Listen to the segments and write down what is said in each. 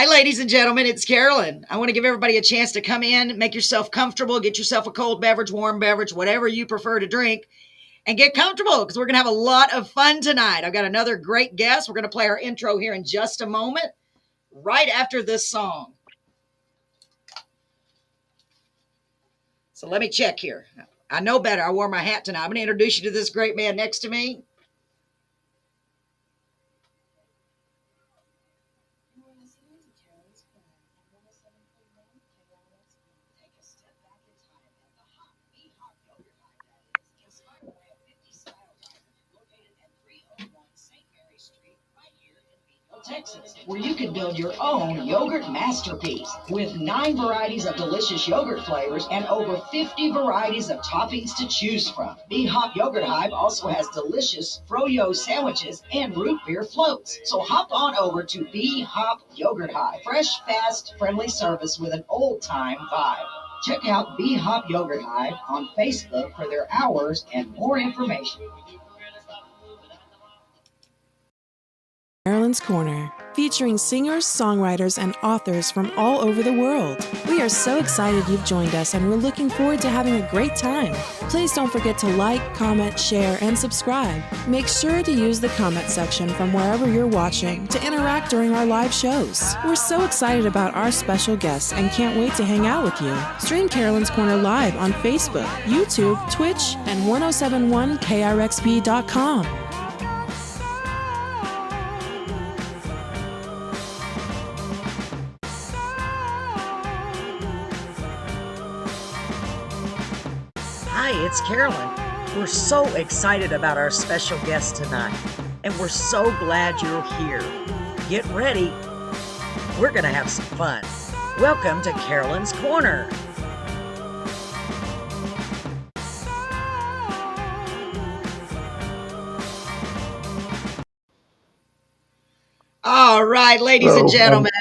Hi, ladies and gentlemen. It's Carolyn. I want to give everybody a chance to come in, make yourself comfortable, get yourself a cold beverage, warm beverage, whatever you prefer to drink, and get comfortable because we're going to have a lot of fun tonight. I've got another great guest. We're going to play our intro here in just a moment, right after this song. So let me check here. I know better. I wore my hat tonight. I'm going to introduce you to this great man next to me. Texas, where you can build your own yogurt masterpiece with 9 varieties of delicious yogurt flavors and over 50 varieties of toppings to choose from. B Hop Yogurt Hive also has delicious froyo sandwiches and root beer floats. So hop on over to B Hop Yogurt Hive. Fresh, fast, friendly service with an old-time vibe. Check out B Hop Yogurt Hive on Facebook for their hours and more information. Carolyn's Corner, featuring singers, songwriters, and authors from all over the world. We are so excited you've joined us, and we're looking forward to having a great time. Please don't forget to like, comment, share, and subscribe. Make sure to use the comment section from wherever you're watching to interact during our live shows. We're so excited about our special guests and can't wait to hang out with you. Stream Carolyn's Corner live on Facebook, YouTube, Twitch, and 1071krxp.com. Hi, it's Carolyn. We're so excited about our special guest tonight, and we're so glad you're here. Get ready. We're going to have some fun. Welcome to Carolyn's Corner. All right, ladies and gentlemen.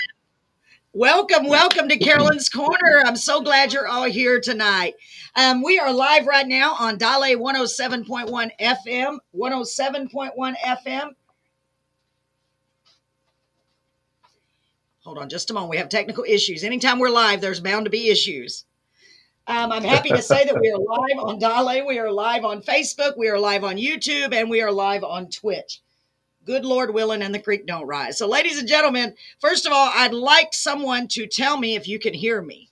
Welcome to Carolyn's Corner. I'm so glad you're all here tonight. We are live right now on Dale 107.1 FM, 107.1 FM. Hold on just a moment. We have technical issues. Anytime we're live, there's bound to be issues. I'm happy to say that we are live on Dale. We are live on Facebook. We are live on YouTube, and we are live on Twitch. Good Lord willing, and the creek don't rise. So, ladies and gentlemen, first of all, I'd like someone to tell me if you can hear me.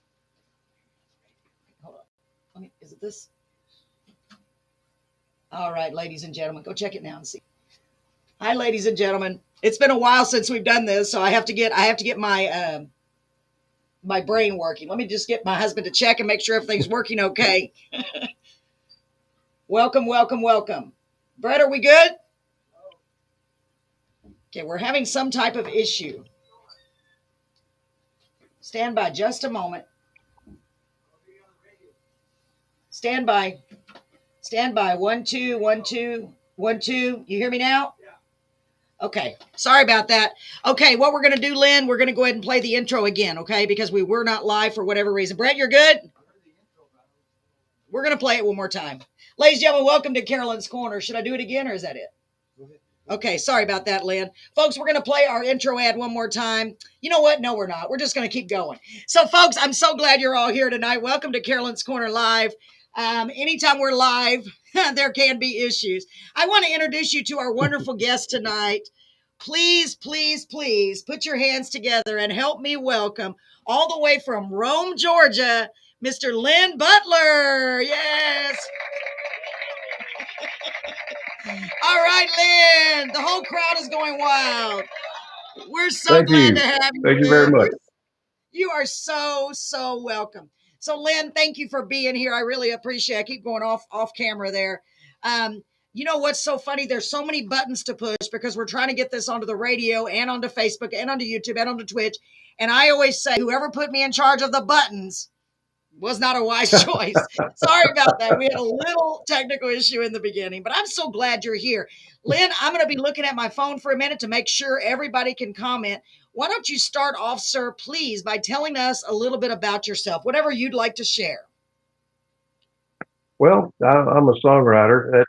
Hold on. Is it this? All right, ladies and gentlemen, go check it now and see. Hi, ladies and gentlemen. It's been a while since we've done this, so I have to get my my brain working. Let me just get my husband to check and make sure everything's working okay. Welcome. Brett, are we good? Okay, we're having some type of issue. Stand by just a moment. Stand by. 1, 2, 1, 2, 1, 2. You hear me now? Yeah. Okay. Sorry about that. Okay, what we're going to do, Lynn, we're going to go ahead and play the intro again, okay? Because we were not live for whatever reason. Brett, you're good? We're going to play it one more time. Ladies and gentlemen, welcome to Carolyn's Corner. Should I do it again, or is that it? Okay, sorry about that, Lynn. Folks, we're going to play our intro ad one more time. You know what? No, we're not. We're just going to keep going. So, folks, I'm so glad you're all here tonight. Welcome to Carolyn's Corner Live. Anytime we're live, there can be issues. I want to introduce you to our wonderful guest tonight. Please put your hands together and help me welcome, all the way from Rome, Georgia, Mr. Lin Butler. Yes. All right, Lynn. The whole crowd is going wild. We're so glad to have you. Thank you very much. You are so welcome. So, Lynn, thank you for being here. I really appreciate it. I keep going off camera there. You know what's so funny? There's so many buttons to push because we're trying to get this onto the radio and onto Facebook and onto YouTube and onto Twitch. And I always say, whoever put me in charge of the buttons was not a wise choice. Sorry about that. We had a little technical issue in the beginning, but I'm so glad you're here. Lynn, I'm going to be looking at my phone for a minute to make sure everybody can comment. Why don't you start off, sir, please, by telling us a little bit about yourself, whatever you'd like to share. Well, I'm a songwriter.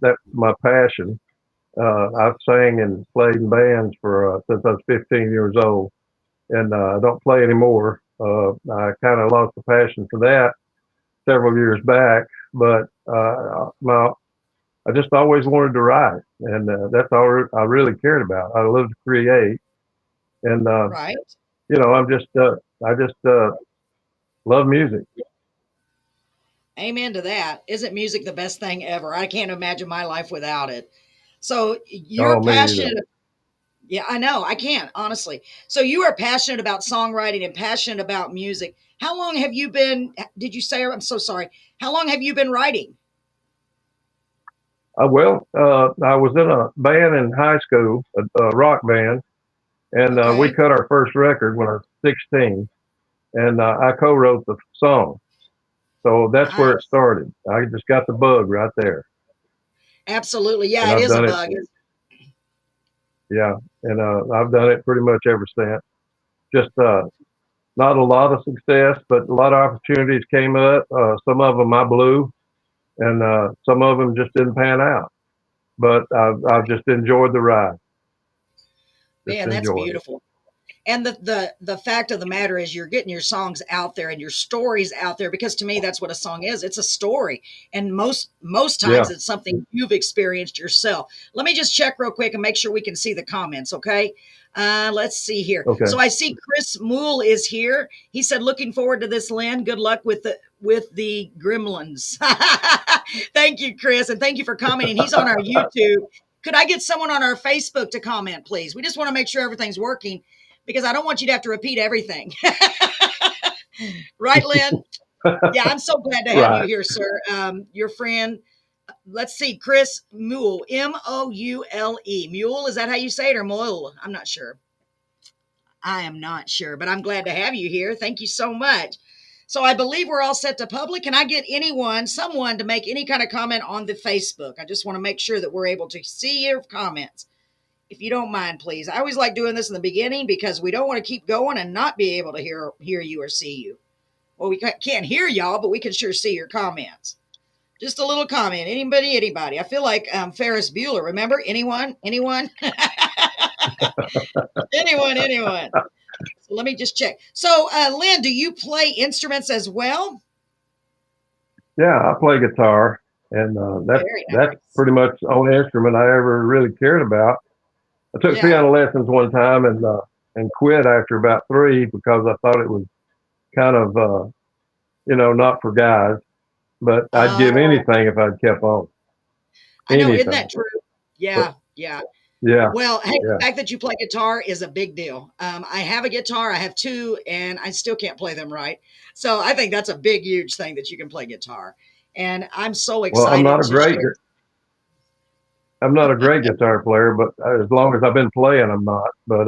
That's my passion. I've sang and played in bands for since I was 15 years old. and I don't play anymore. I kind of lost the passion for that several years back, but I just always wanted to write, and that's all I really cared about. I love to create, and Right. I just love music. Amen to that. Isn't music the best thing ever? I can't imagine my life without it. So you're Oh, me either. passionate. Yeah, I know. I can't, honestly. So you are passionate about songwriting and passionate about music. How long have you been, did you say, I'm so sorry. How long have you been writing? I was in a band in high school, a rock band, and we Okay. cut our first record when I was 16, and I co-wrote the song. So that's where it Nice. started. I just got the bug right there, Absolutely. Yeah, and it I've is a done it. bug. Yeah, and I've done it pretty much ever since. Just not a lot of success, but a lot of opportunities came up. Some of them I blew, and some of them just didn't pan out. But I've just enjoyed the ride. Just Man, that's enjoyed it. beautiful. And the fact of the matter is you're getting your songs out there and your stories out there, because to me that's what a song is. It's a story. And most Yeah. times it's something you've experienced yourself. Let me just check real quick and make sure we can see the comments, okay? Let's see here. Okay. So I see Chris Moole is here. He said, looking forward to this, Lynn. Good luck with the gremlins. Thank you, Chris, and thank you for commenting. He's on our YouTube. Could I get someone on our Facebook to comment, please? We just want to make sure everything's working, because I don't want you to have to repeat everything. Right, Lynn? Yeah, I'm so glad to have you Right. here, sir. Your friend, let's see, Chris Mule, Moule. Mule, is that how you say it, or Mule? I'm not sure. I am not sure, but I'm glad to have you here. Thank you so much. So I believe we're all set to public. Can I get someone to make any kind of comment on the Facebook? I just want to make sure that we're able to see your comments. If you don't mind, please. I always like doing this in the beginning because we don't want to keep going and not be able to hear you or see you. Well, we can't hear y'all, but we can sure see your comments. Just a little comment. Anybody. I feel like Ferris Bueller. Remember? Anyone? Anyone. So let me just check. So, Lynn, do you play instruments as well? Yeah, I play guitar, and Very that's nice. pretty much the only instrument I ever really cared about. I took Yeah. piano lessons one time and quit after about three because I thought it was kind of not for guys. But I'd give Oh, anything if I'd kept on. I know. Isn't Anything. that true? But Yeah. yeah, Well, hey, the yeah. fact that you play guitar is a big deal. I have a guitar, I have two, and I still can't play them right. So I think that's a big, huge thing that you can play guitar. And I'm so Well, excited to share. I'm not a great guitar player, but as long as I've been playing, I'm not. But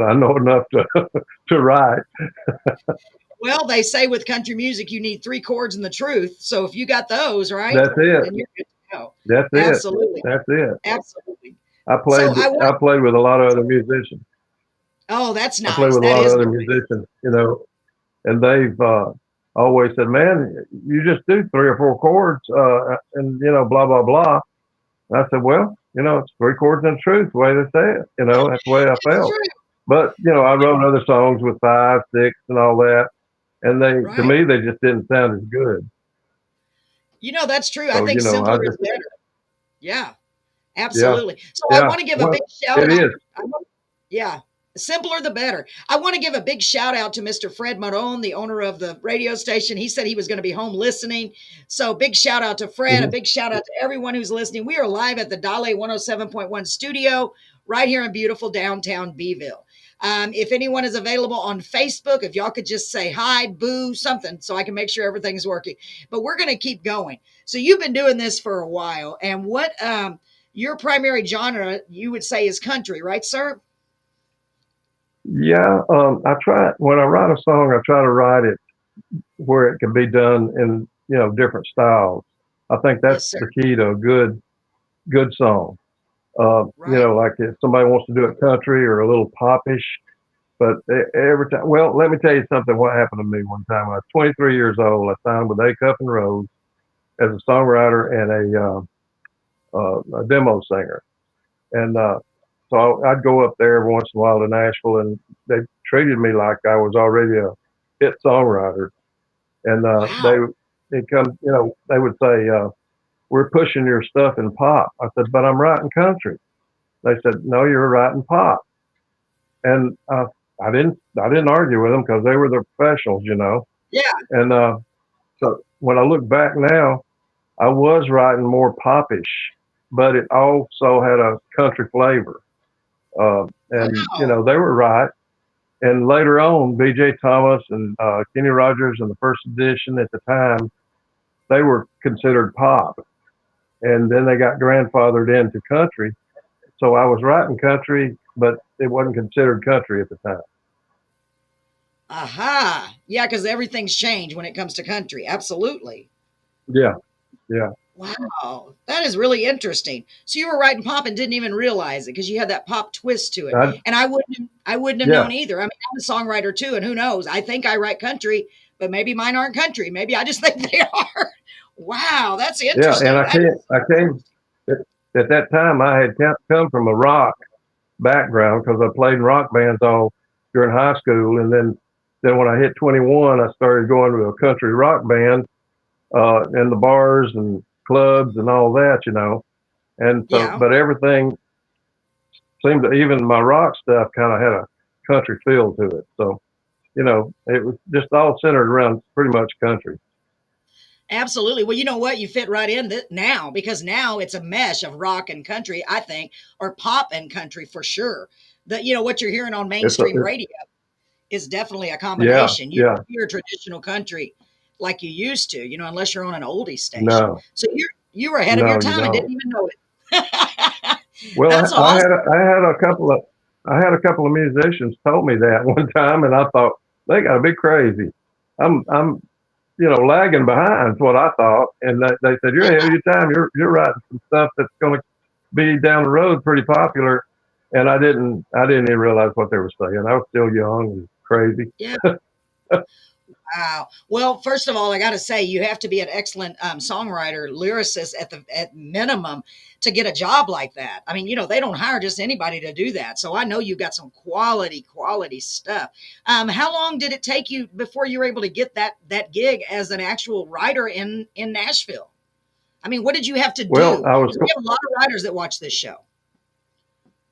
I know enough to to write. Well, they say with country music, you need three chords and the truth. So if you got those, right, That's it. then you're good to go. That's it. Absolutely. That's it. Absolutely. I So played I want, I played with a lot of other musicians. oh, that's I play nice. with a That lot of is other nice. musicians, and they've always said, "Man, you just do three or four chords, and blah blah blah." And I said, "Well, it's three chords and truth, the way they say it. That's the way I It's felt." true. But I Yeah, wrote other songs with five, six, and all that, and to right. me, they just didn't sound as good. That's true. I So think I simpler is just better. Yeah, yeah, absolutely. So I yeah. want to give a Well, big shout it out. is. Yeah, simpler the better. I want to give a big shout out to Mr. Fred Marone, the owner of the radio station. He said he was going to be home listening. So big shout out to Fred, a Mhm. big shout out to everyone who's listening. We are live at the Dale 107.1 studio right here in beautiful downtown Beeville. If anyone is available on Facebook, if y'all could just say hi, boo, something, so I can make sure everything's working. But we're going to keep going. So you've been doing this for a while, and what your primary genre you would say is country, right, sir? Yeah, I try when I write a song, I try to write it where it can be done in different styles. I think that's Yes, sir. the key to a good song. Right. Like if somebody wants to do it country or a little popish, but every time, well, let me tell you something. What happened to me one time? I was 23 years old. I signed with A Cup and Rose as a songwriter and a demo singer, and so I'd go up there every once in a while to Nashville, and they treated me like I was already a hit songwriter. And Wow. they come, they would say, "We're pushing your stuff in pop." I said, "But I'm writing country." They said, "No, you're writing pop." And I didn't argue with them because they were the professionals. Yeah. And so when I look back now, I was writing more popish, but it also had a country flavor. And Wow. they were right. And later on, B.J. Thomas and Kenny Rogers and the First Edition at the time, they were considered pop. And then they got grandfathered into country. So I was writing country, but it wasn't considered country at the time. Aha. Yeah, because everything's changed when it comes to country. Absolutely. Yeah, yeah. Wow. That is really interesting. So you were writing pop and didn't even realize it because you had that pop twist to it. I, And I wouldn't have yeah, known either. I mean, I'm a songwriter too, and who knows? I think I write country, but maybe mine aren't country. Maybe I just think they are. Wow, that's yeah. And interesting. I came at, at that time. I had come from a rock background because I played in rock bands all during high school, and then when I hit 21, I started going to a country rock band in the bars and clubs and all that. And so, Yeah. but everything seemed to, even my rock stuff kind of had a country feel to it. So, it was just all centered around pretty much country. Absolutely. Well, you know what? You fit right in now because now it's a mesh of rock and country, I think, or pop and country for sure. That what you're hearing on It's a, mainstream radio is definitely a yeah, combination. You yeah, don't hear traditional country like you used to, unless you're on an oldie station. no, So you were ahead of your no, you time and don't. didn't even know it. Well, That's awesome. I had a couple of musicians told me that one time, and I thought they got to be crazy. I'm lagging behind is what I thought, and they said you're ahead of your time. You're writing some stuff that's going to be down the road pretty popular, and I didn't even realize what they were saying. I was still young and crazy. Yeah. Wow. Well, first of all, I got to say you have to be an excellent songwriter, lyricist at minimum to get a job like that. I mean, they don't hire just anybody to do that. So I know you got some quality stuff. How long did it take you before you were able to get that gig as an actual writer in Nashville? I mean, what did you have to Well, do? I was Because we have a lot of writers that watch this show.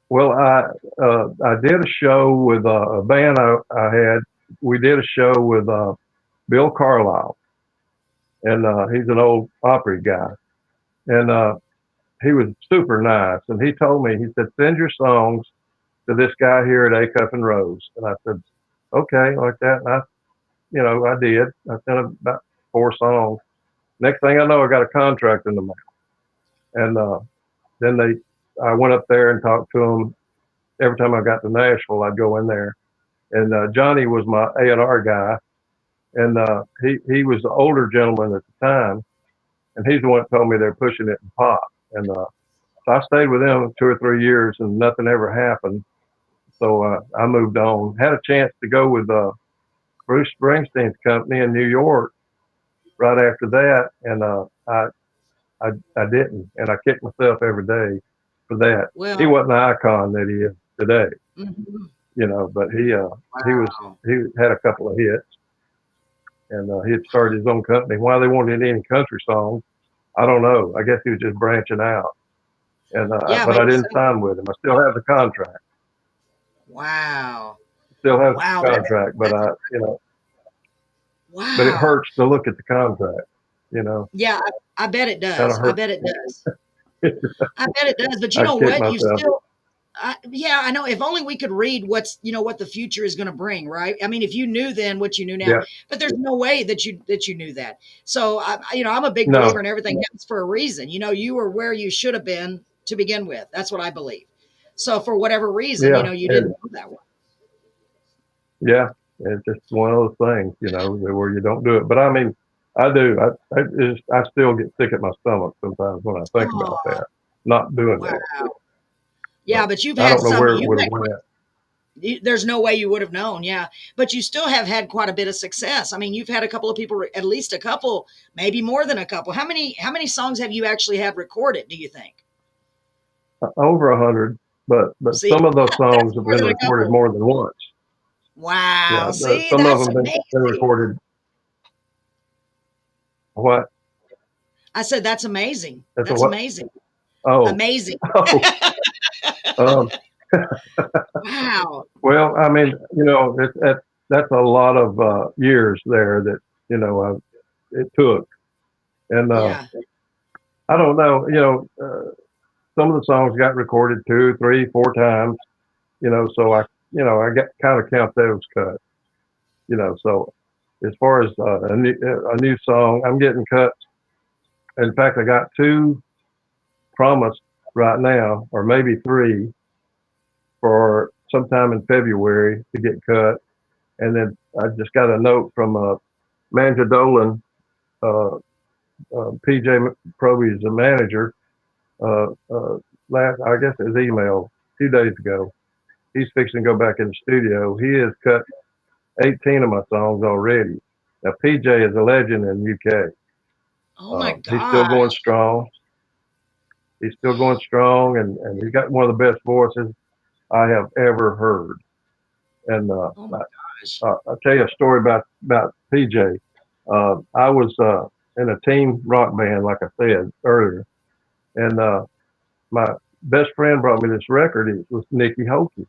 well. I did a show with a band I had. We did a show with Bill Carlisle, and he's an old Opry guy, and he was super nice. And he told me, he said, send your songs to this guy here at Acuff and Rose. And I said, okay, like that. And I did. I sent him about 4 songs. Next thing I know, I got a contract in the mail. And then I went up there and talked to him. Every time I got to Nashville, I'd go in there. And Johnny was my A&R guy. And he was the older gentleman at the time. And he's the one that told me they're pushing it in pop. And so I stayed with them 2 or 3 years, and nothing ever happened. So I moved on. Had a chance to go with Bruce Springsteen's company in New York right after that, and I didn't, and I kicked myself every day for that. He Well, wasn't the icon that he is today, mhm. but he Wow. he had a couple of hits, and he had started his own company. Why they wanted any country songs, I don't know. I guess he was just branching out, and Yeah, but I maybe didn't so. sign with him. I still have the contract. Wow. Still have Wow. the contract, but That's but it wow. hurts to look at the contract. You know, Yeah, I bet it kind of does. I hurts. bet it does. I bet it does. But you I know kick what? You myself. still, yeah, I know. If only we could read what the future is going to bring, right? I mean, if you knew then what you knew now, Yeah. but there's no way that you knew that. So, I'm a big believer No. in everything happens for a reason. You were where you should have been to begin with. That's what I believe. So, for whatever reason, Yeah. you didn't And know that one. yeah, it's just one of those things, where you don't do it. But I mean, I do. I still get sick at my stomach sometimes when I think about Oh, that. Not doing wow. that, Yeah, but but you've I had don't know some. where it You've would have had went. there's no way you would have known. Yeah. But you still have had quite a bit of success. I mean, you've had a couple of people, at least a couple, maybe more than a couple. How many songs have you actually had recorded, do you think? Over 100, but See, some of those that's songs have more been than a recorded couple. more than once. Wow. Yeah, See, some of that's them been amazing. recorded. What? I said, that's amazing. That's a That's what? amazing. Oh, Amazing. oh. Um, Wow. well, I mean, that's a lot of years there that it took, and Yeah. I don't know. Some of the songs got recorded two, three, four times. So I get kind of count those cuts. So as far as a new song, I'm getting cuts. In fact, I got two promised right now, or maybe three, for sometime in February to get cut. And then I just got a note from Manja Dolan, uh, PJ Proby's the manager. Last, I guess his email 2 days ago. He's fixing to go back in the studio. He has cut 18 of my songs already. Now PJ is a legend in UK. Oh my He's still going gosh. strong. He's still going strong, and he's got one of the best voices I have ever heard. And Oh my gosh. I'll tell you a story about PJ. I was in a team rock band, like I said earlier, and my best friend brought me this record. It was Nicky Hokey,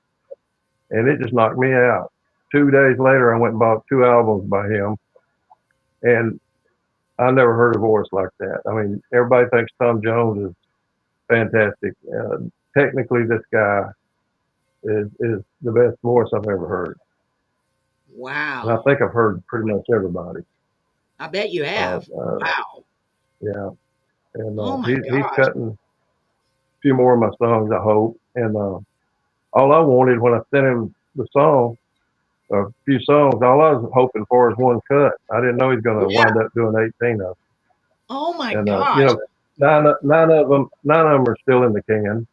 and it just knocked me out. 2 days later, I went and bought two albums by him, and I never heard a voice like that. I mean, everybody thinks Tom Jones is fantastic. Technically, this guy is the best voice I've ever heard, and I Wow. think I've heard pretty much everybody. I bet you Uh, have. uh, Wow. yeah, and Oh my he's gosh. cutting a few more of my songs, I hope. And all I wanted when I sent him the song, a few songs, all I was hoping for is one cut. I didn't know he's going to Yeah. wind up doing 18 of Oh my them. And gosh. nine of them are still in the can.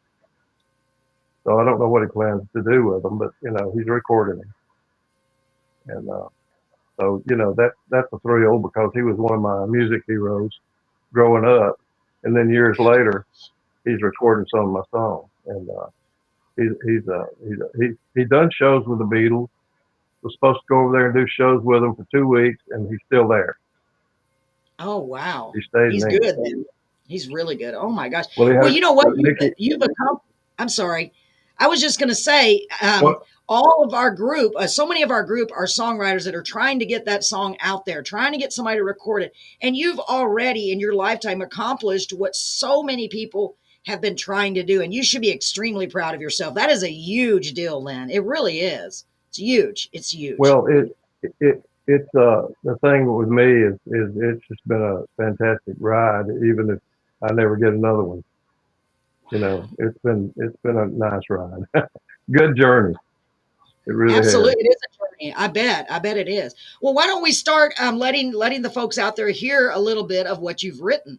So I don't know what he plans to do with them, but he's recording them. And so that's a thrill because he was one of my music heroes growing up, and then years later he's recording some of my songs. And he done shows with the Beatles. Was supposed to go over there and do shows with them for 2 weeks, and he's still there. Oh wow. He stayed in He's England. good then. He's really good. Oh my gosh. Well, he Well, had you know what? Nicky. You've become. I'm sorry. I was just going to say, What? all of our group, so many of our group are songwriters that are trying to get that song out there, trying to get somebody to record it. And you've already in your lifetime accomplished what so many people have been trying to do. And you should be extremely proud of yourself. That is a huge deal, Lynn. It really is. It's huge. It's huge. Well, it's the thing with me is it's just been a fantastic ride. Even if I never get another one, it's been a nice ride. Good journey. It really has. Absolutely, it is a journey. I bet. I bet it is. Well, why don't we start letting the folks out there hear a little bit of what you've written,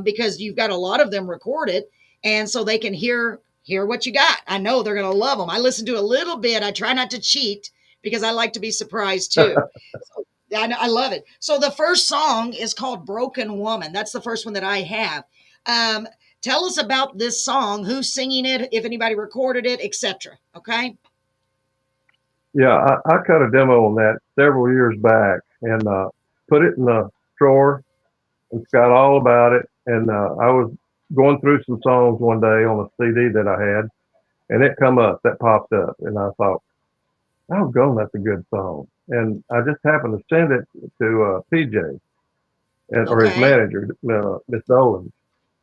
because you've got a lot of them recorded, and so they can hear what you got. I know they're going to love them. I listen to a little bit. I try not to cheat because I like to be surprised too. So, I love it. So the first song is called "Broken Woman." That's the first one that I have. Um, Tell us about this song. Who's singing it? If anybody recorded it, etc. Okay. Yeah, I cut a demo on that several years back and put it in the drawer and forgot all about it. And I was going through some songs one day on a CD that I had, and that popped up, and I thought, oh, gone, that's a good song. And I just happened to send it to PJ or his Okay. manager, Miss Dolan,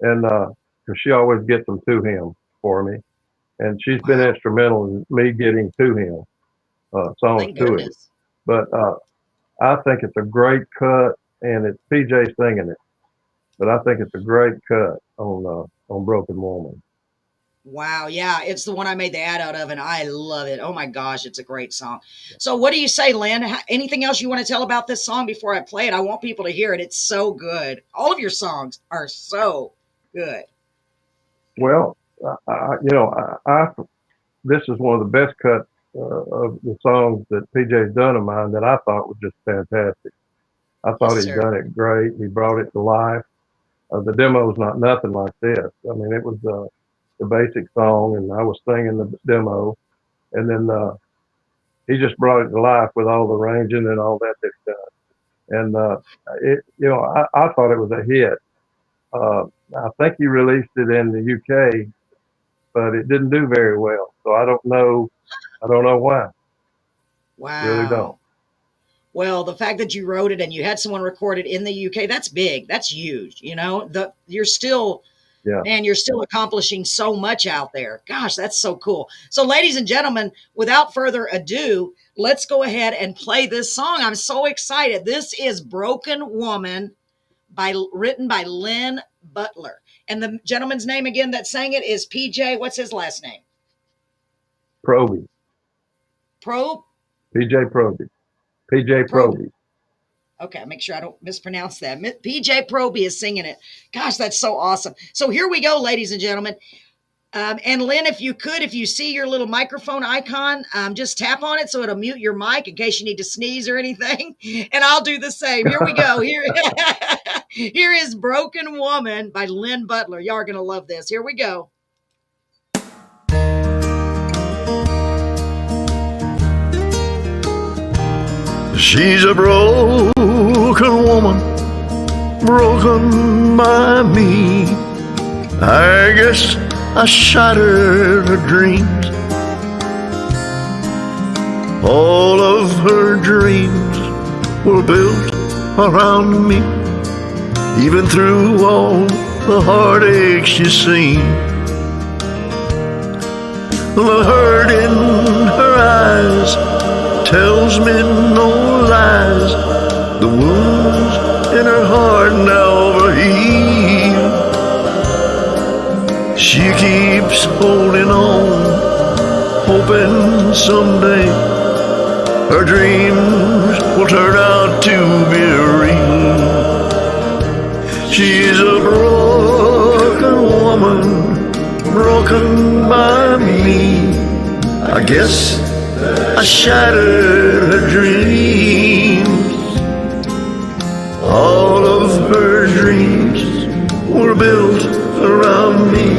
and because she always gets them to him for me, and she's been Wow. instrumental in me getting to him songs Thank to him. goodness. But I think it's a great cut, and it's PJ singing it. But I think it's a great cut on Broken Woman. Wow. Yeah. It's the one I made the ad out of, and I love it. Oh my gosh. It's a great song. So, what do you say, Lynn? Anything else you want to tell about this song before I play it? I want people to hear it. It's so good. All of your songs are so good. Well, this is one of the best cuts of the songs that PJ's done of mine that I thought was just fantastic. I thought Yes, he'd sir. done it great. He brought it to life. The demo's not nothing like this. I mean, it was the basic song, and I was singing the demo, and then he just brought it to life with all the arranging and all that he done. And I thought it was a hit. Uh, I think he released it in the UK, but it didn't do very well. So I don't know. I don't know why. Really don't. Wow. Well, the fact that you wrote it and you had someone record it in the UK, that's big. That's huge. You're still, Yeah. man, you're still accomplishing so much out there. Gosh, that's so cool. So, ladies and gentlemen, without further ado, let's go ahead and play this song. I'm so excited. This is Broken Woman written by Lin Butler. And the gentleman's name again that sang it is PJ. What's his last name? Proby. Pro PJ Proby. PJ Proby. Proby. Okay, make sure I don't mispronounce that. PJ Proby is singing it. Gosh, that's so awesome. So here we go, ladies and gentlemen. And Lynn, if you see your little microphone icon, just tap on it so it'll mute your mic in case you need to sneeze or anything. And I'll do the same. Here we go. Here is Broken Woman by Lin Butler. Y'all are going to love this. Here we go. She's a broken woman, broken by me. I guess I shattered her dreams. All of her dreams were built around me, even through all the heartache she's seen. The hurt in her eyes tells me no lies. The wounds in her heart now are healed. She keeps holding on, hoping someday her dreams will turn out to be real. She's a broken woman, broken by me. I guess I shattered her dreams. All of her dreams were built around me,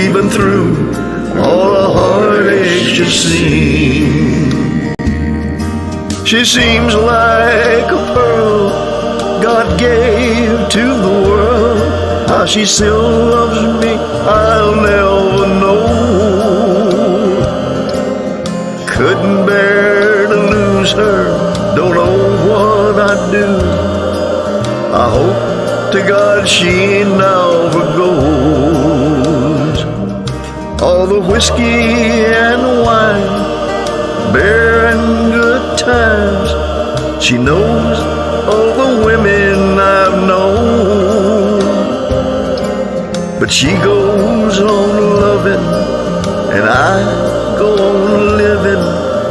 even through all the heartache she's seen. She seems like a pearl God gave to the world. How she still loves me, I'll never know. Couldn't bear to lose her, don't know what I'd do. I hope to God she never goes. All the whiskey and wine, beer and good times, she knows all the women I've known. But she goes on loving, and I go on living.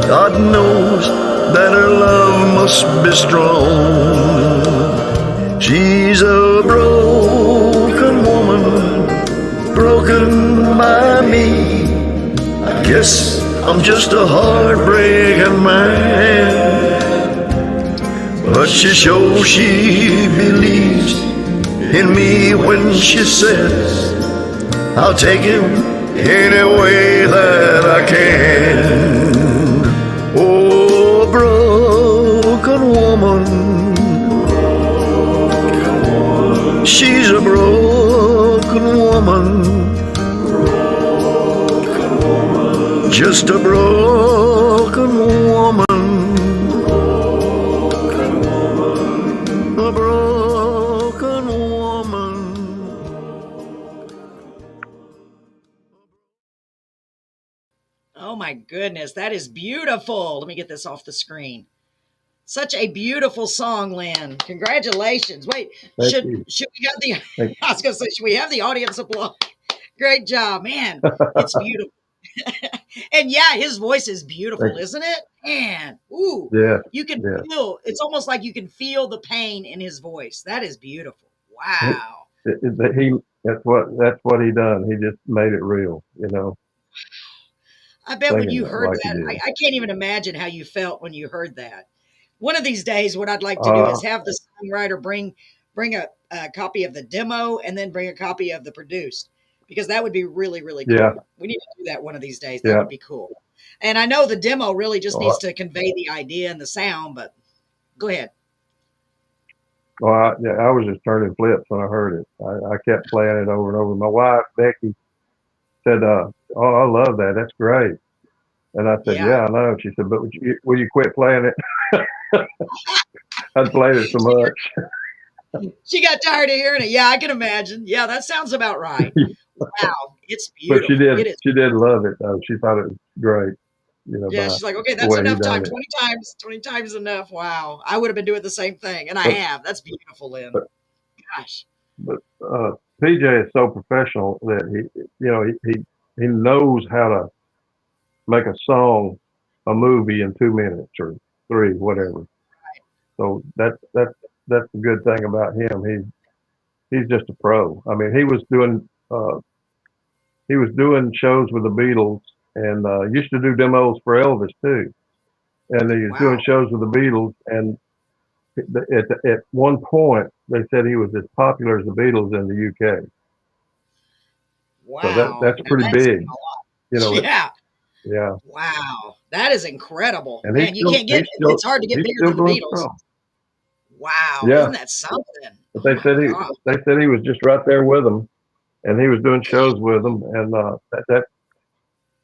God knows that her love must be strong. She's a broken woman, broken by me. I guess I'm just a heartbreaking man. But she shows she believes in me when she says I'll take him any way that I can. Oh, broken woman, she's a broken woman, just a broken woman, a broken woman. Oh my goodness, that is beautiful. Let me get this off the screen. Such a beautiful song, Lynn. Congratulations. Wait, should we have the I was gonna say, should we have the audience applaud? Great job, man. It's beautiful. And yeah, his voice is beautiful, isn't it? Man, ooh. Yeah. You can Yeah. feel, it's almost like you can feel the pain in his voice. That is beautiful. Wow. That's what he done. He just made it real, I bet when singing you it heard like he that, did. I can't even imagine how you felt when you heard that. One of these days, what I'd like to do is have the songwriter bring a copy of the demo and then bring a copy of the produced, because that would be really, really cool. Yeah. We need to do that one of these days. That Yeah. would be cool. And I know the demo really just needs Well, to convey the idea and the sound, but go ahead. yeah, I was just turning flips when I heard it. I kept playing it over and over. My wife, Becky, said, "Oh, I love that. That's great." And I said, Yeah. "Yeah, I know." She said, "But will you quit playing it?" I'd played it so much. She got tired of hearing it. Yeah, I can imagine. Yeah, that sounds about right. Wow, it's But she beautiful. did. It is. She did love it, though. She thought it was great. Yeah, By she's like, okay, the that's way he enough time. done it. 20 times, 20 times enough. Wow. I would have been doing the same thing. And I But have. That's beautiful, Lynn. but Gosh. but PJ is so professional that he knows how to make a song, a movie in 2 minutes or three, whatever. So that's the good thing about him. He's just a pro. I mean, he was doing shows with the Beatles and used to do demos for Elvis too. And he was doing Wow. shows with the Beatles. And at one point, they said he was as popular as the Beatles in the UK. So Wow. that's Now pretty that's saying big. a lot. You know, Yeah. yeah. Wow. That is incredible. And Man, you can't get it's hard to get he's bigger still than the going Beatles. strong. Wow. Isn't Yeah. that something? But Oh my God. they said he was just right there with them, and he was doing shows with them, and that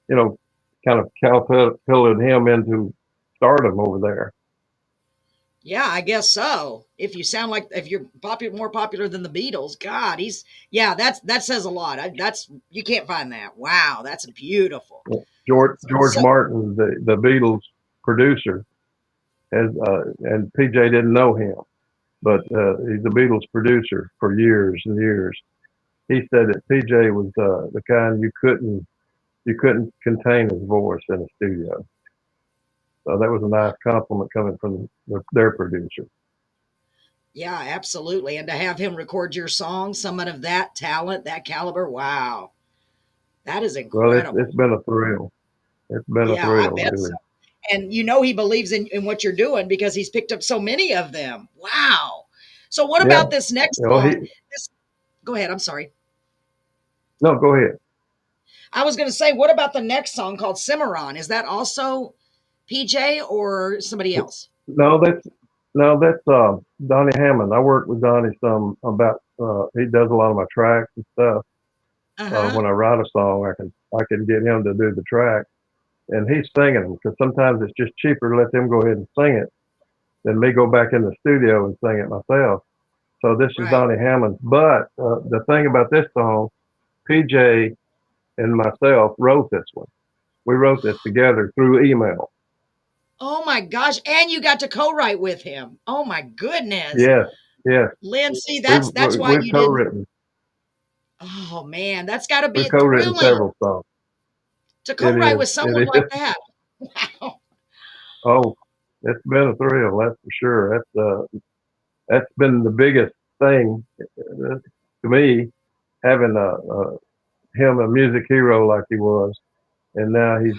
you know kind of catapulted him into stardom over there. Yeah, I guess so. If you sound like if you're more popular than the Beatles, God, yeah, that says a lot. That's you can't find that. Wow, that's beautiful. George So Martin, the Beatles producer, has and PJ didn't know him, but he's the Beatles producer for years and years. He said that PJ was the kind you couldn't contain his voice in a studio. So that was a nice compliment coming from their producer. yeah, absolutely. And to have him record your song, someone of that talent, that caliber, wow, that is Well, incredible. it's been a thrill. It's been a Yeah, I thrill, bet so. really. And you know he believes in what you're doing because he's picked up so many of them. Wow. So what Yeah. about this next You know, song? This, go ahead. I'm sorry. no, go ahead. I was going to say, what about the next song called Cimarron? Is that also PJ or somebody else? No, that's Donnie Hammond. I work with Donnie some about he does a lot of my tracks and stuff. Uh huh. When I write a song, I can get him to do the track, and he's singing them because sometimes it's just cheaper to let them go ahead and sing it than me go back in the studio and sing it myself. So this is Right. Donnie Hammond. But the thing about this song, PJ and myself wrote this one. We wrote this together through email. Oh my gosh. And you got to co-write with him. Oh my goodness. Yes, yes. Lynn, see, that's why We've you didn't. co-written. Oh man, that's got to be We've co-written thrilling several songs. to It co-write is. with someone It like is. that. Wow. Oh, it's been a thrill. That's for sure. That's been the biggest thing to me, having him a music hero like he was, and now he's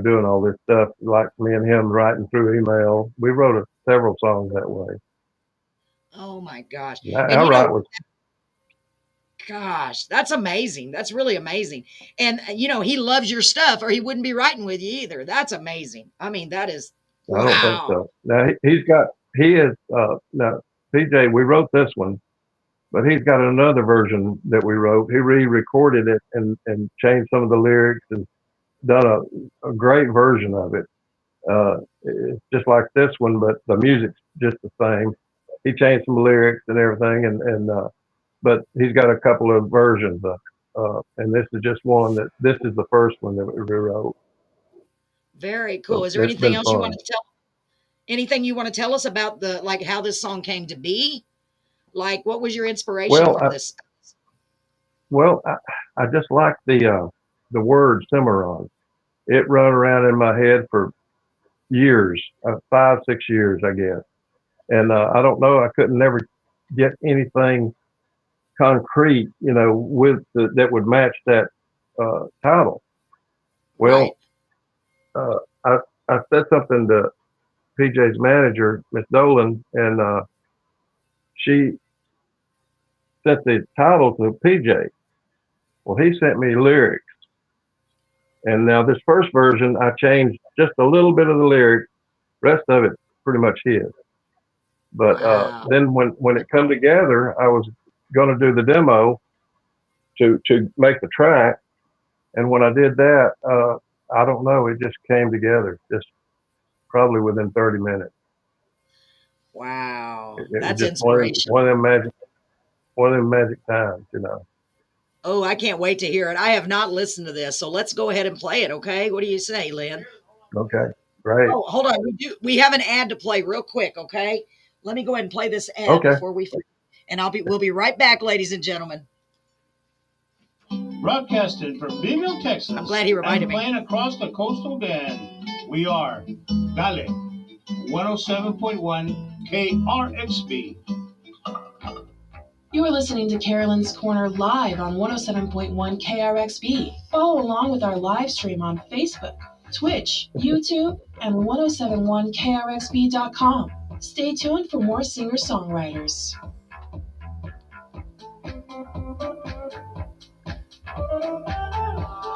doing all this stuff like me and him writing through email. We wrote several songs that way. Oh my gosh. I And you know, write with gosh, that's amazing. That's really amazing. And he loves your stuff or he wouldn't be writing with you either. That's amazing. I mean, that is I don't think wow. so. Now he is now PJ. We wrote this one, but he's got another version that we wrote. He re-recorded it and changed some of the lyrics and done a great version of it. It's just like this one, but the music's just the same. He changed some lyrics and everything, and but he's got a couple of versions and this is just one that this is the first one that we rewrote. Very cool. So Is there it's anything been else you want fun. to tell? Anything you want to tell us about the like how this song came to be? Like what was your inspiration Well, for this? well, I just like the word Cimarron. It run around in my head for years, 5, 6 years, I guess. And I don't know, I couldn't never get anything concrete, that would match that title. Right. Well, uh, I I said something to PJ's manager, Miss Dolan, and she sent the title to PJ. Well, he sent me lyrics, And now this first version, I changed just a little bit of the lyric. Rest of it pretty much his. But Wow. then when it come together, I was going to do the demo to make the track. And when I did that, I don't know, it just came together, just probably within 30 minutes. Wow. It was That's just inspirational. one of them magic times, you know. Oh, I can't wait to hear it. I have not listened to this, so let's go ahead and play it, okay? What do you say, Lynn? Okay, great. Oh, hold on. We have an ad to play real quick, okay? Let me go ahead and play this ad Okay. before we and we'll be right back, ladies and gentlemen. Broadcasting from Beeville, Texas. I'm glad he reminded and me. playing across the coastal band. We are Dale 107.1 KRXB. You are listening to Carolyn's Corner live on 107.1 KRXB. Follow along with our live stream on Facebook, Twitch, YouTube, and 1071krxb.com. Stay tuned for more singer-songwriters.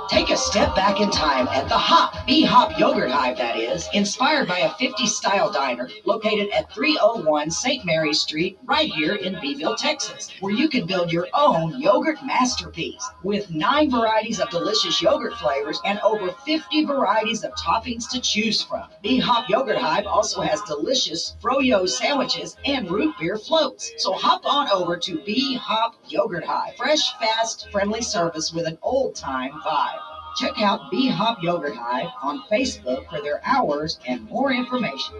Take a step back in time at the B-Hop Yogurt Hive, that is, inspired by a 50s style diner located at 301 St. Mary Street, right here in Beeville, Texas, where you can build your own yogurt masterpiece with 9 varieties of delicious yogurt flavors and over 50 varieties of toppings to choose from. B-Hop Yogurt Hive also has delicious froyo sandwiches and root beer floats. So hop on over to B-Hop Yogurt Hive. Fresh, fast, friendly service with an old-time vibe. Check out B-Hop Yogurt Hive on Facebook for their hours and more information.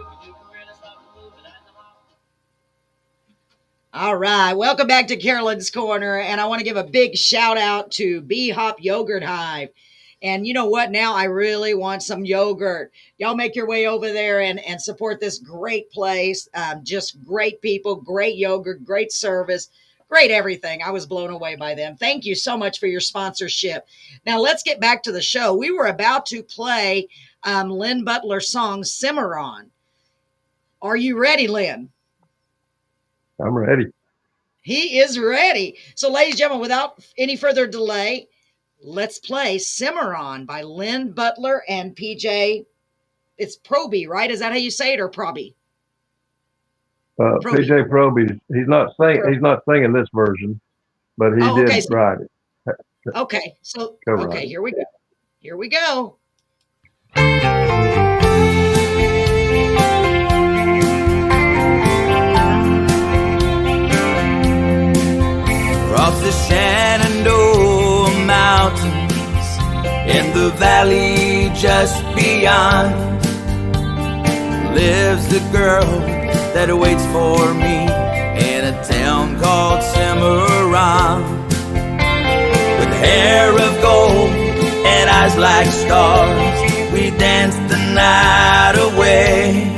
All right, welcome back to Carolyn's Corner, and I want to give a big shout out to B-Hop Yogurt Hive. And you know what? Now I really want some yogurt. Y'all make your way over there and support this great place. Just great people, great yogurt, great service. Great everything. I was blown away by them. Thank you so much for your sponsorship. Now let's get back to the show. We were about to play Lin Butler's song, Simmer On. Are you ready, Lin? I'm ready. He is ready. So ladies and gentlemen, without any further delay, let's play Simmer On by Lin Butler and PJ. It's Proby, right? Is that how you say it, or Proby? PJ Proby, he's not singing this version, but he did write it. Okay, so Right. Here we go. Here we go. Across the Shenandoah Mountains, in the valley just beyond, lives the girl that waits for me in a town called Cimarron. With hair of gold and eyes like stars, we danced the night away.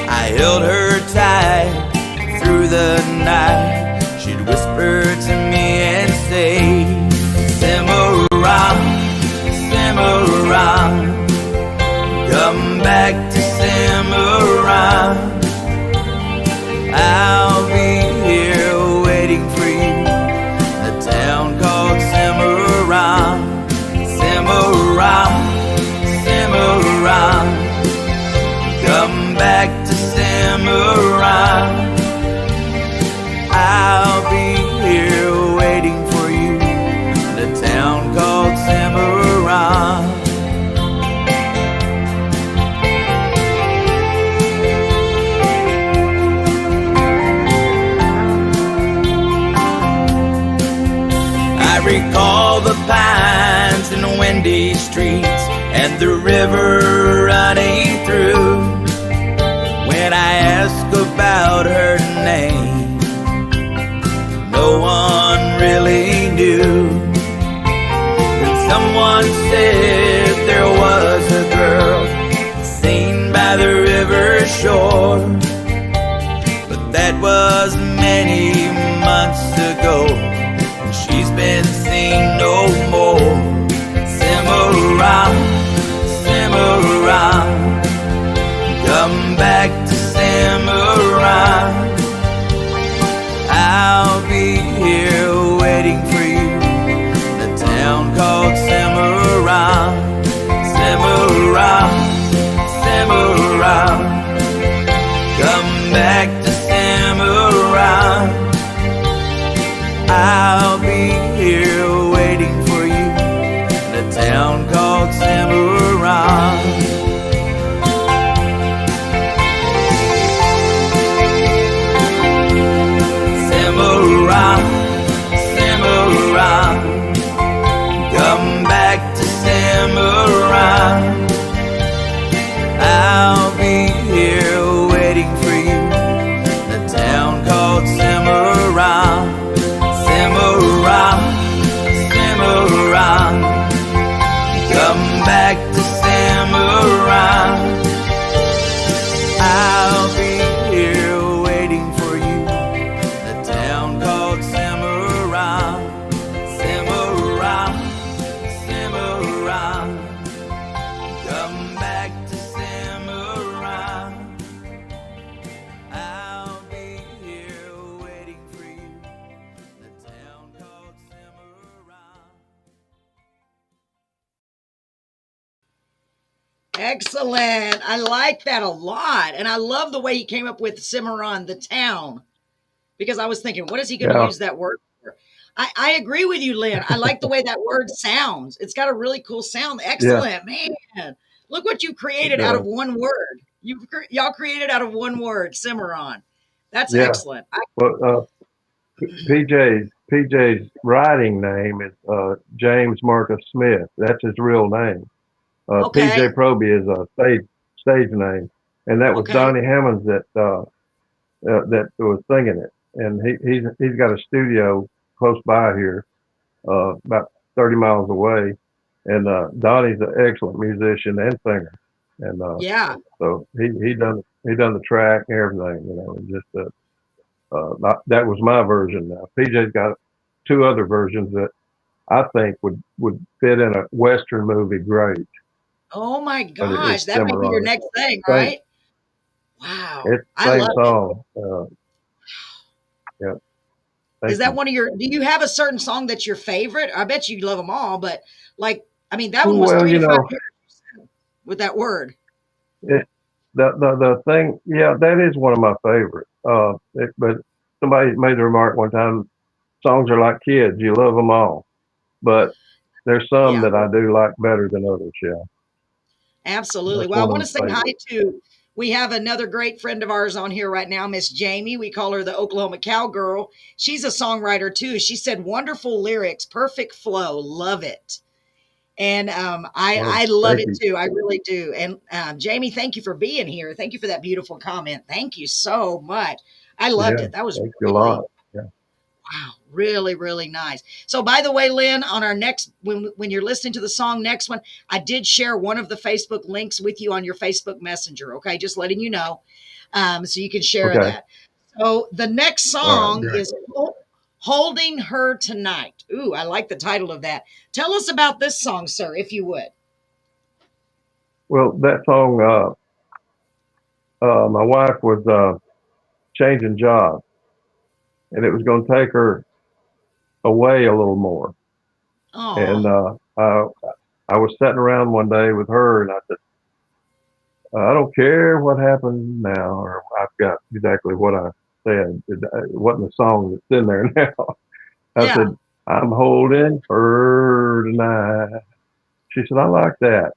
I held her tight through the night. She'd whisper to me and say, Cimarron, Cimarron, come back to Cimarron. I'll be here waiting for you in a town called Cimarron. Cimarron, Cimarron, come back to Cimarron. I'll be here waiting for you in a town called Cimarron. I recall the pines and the windy streets and the river running through. When I ask about her name, no one really knew. But someone said there was a girl seen by the river shore. But that was many months ago. She's been seen no more. Cimarron, Cimarron, I'll be here waiting for you. The town called Cimarron, Cimarron, Cimarron. Come back to Cimarron. I'll be here waiting for you. The town called Cimarron, Cimarron, Cimarron. Come back to Cimarron. I'll be here waiting for you. The town called Cimarron. Excellent. I like that a lot. And I love the way he came up with Cimarron, the town, because I was thinking, what is he going to Yeah, use that word for? I agree with you, Lynn. I like the way that word sounds. It's got a really cool sound. yeah, Excellent, man. Look what you it created out of does. one word. Y'all created out of one word, Cimarron. That's Yeah. excellent. Well, PJ's writing name is James Marcus Smith. That's his real name. PJ Okay. Proby is a stage name, and that was Okay. Donnie Hammonds that was singing it. And he's got a studio close by here, about 30 miles away. And Donnie's an excellent musician and singer, and Yeah. so he done the track and everything, and just that was my version. Now PJ's got two other versions that I think would fit in a western movie great, Oh my but it's gosh. That might be your Cimarron. next thing, Same, right? Wow. it's I the love same it. song. Yeah, Is thank that you. one of your, do you have a certain song that's your favorite? I bet you love them all, but like, I mean, that one was Well, 3 to 5 years with that word. it, the thing, yeah, that is one of my favorites. But somebody made the remark one time: songs are like kids; you love them all. But there's some Yeah, that I do like better than others. Yeah, absolutely. that's Well, I one want of to my say hi favorites. to, we have another great friend of ours on here right now, Miss Jamie. We call her the Oklahoma Cowgirl. She's a songwriter too. She said, wonderful lyrics, perfect flow, love it. And Oh, I love thank it you. too. I really do. And Jamie, thank you for being here. Thank you for that beautiful comment. Thank you so much. I loved Yeah, it. That was thank you a really, lot. Yeah. wow, really, really nice. So, by the way, Lynn, on our next, when you're listening to the song, next one, I did share one of the Facebook links with you on your Facebook Messenger. Okay, just letting you know, so you can share Okay. that. So, the next All right. song Great. is "Holding Her Tonight." Ooh, I like the title of that. Tell us about this song, sir, if you would. Well, that song, my wife was changing jobs, and it was going to take her away a little more. And Oh, I was sitting around one day with her, and I said, I don't care what happens now, or I forgot exactly what I said. It wasn't the song that's in there now. I yeah. said, I'm holding her tonight. She said, I like that.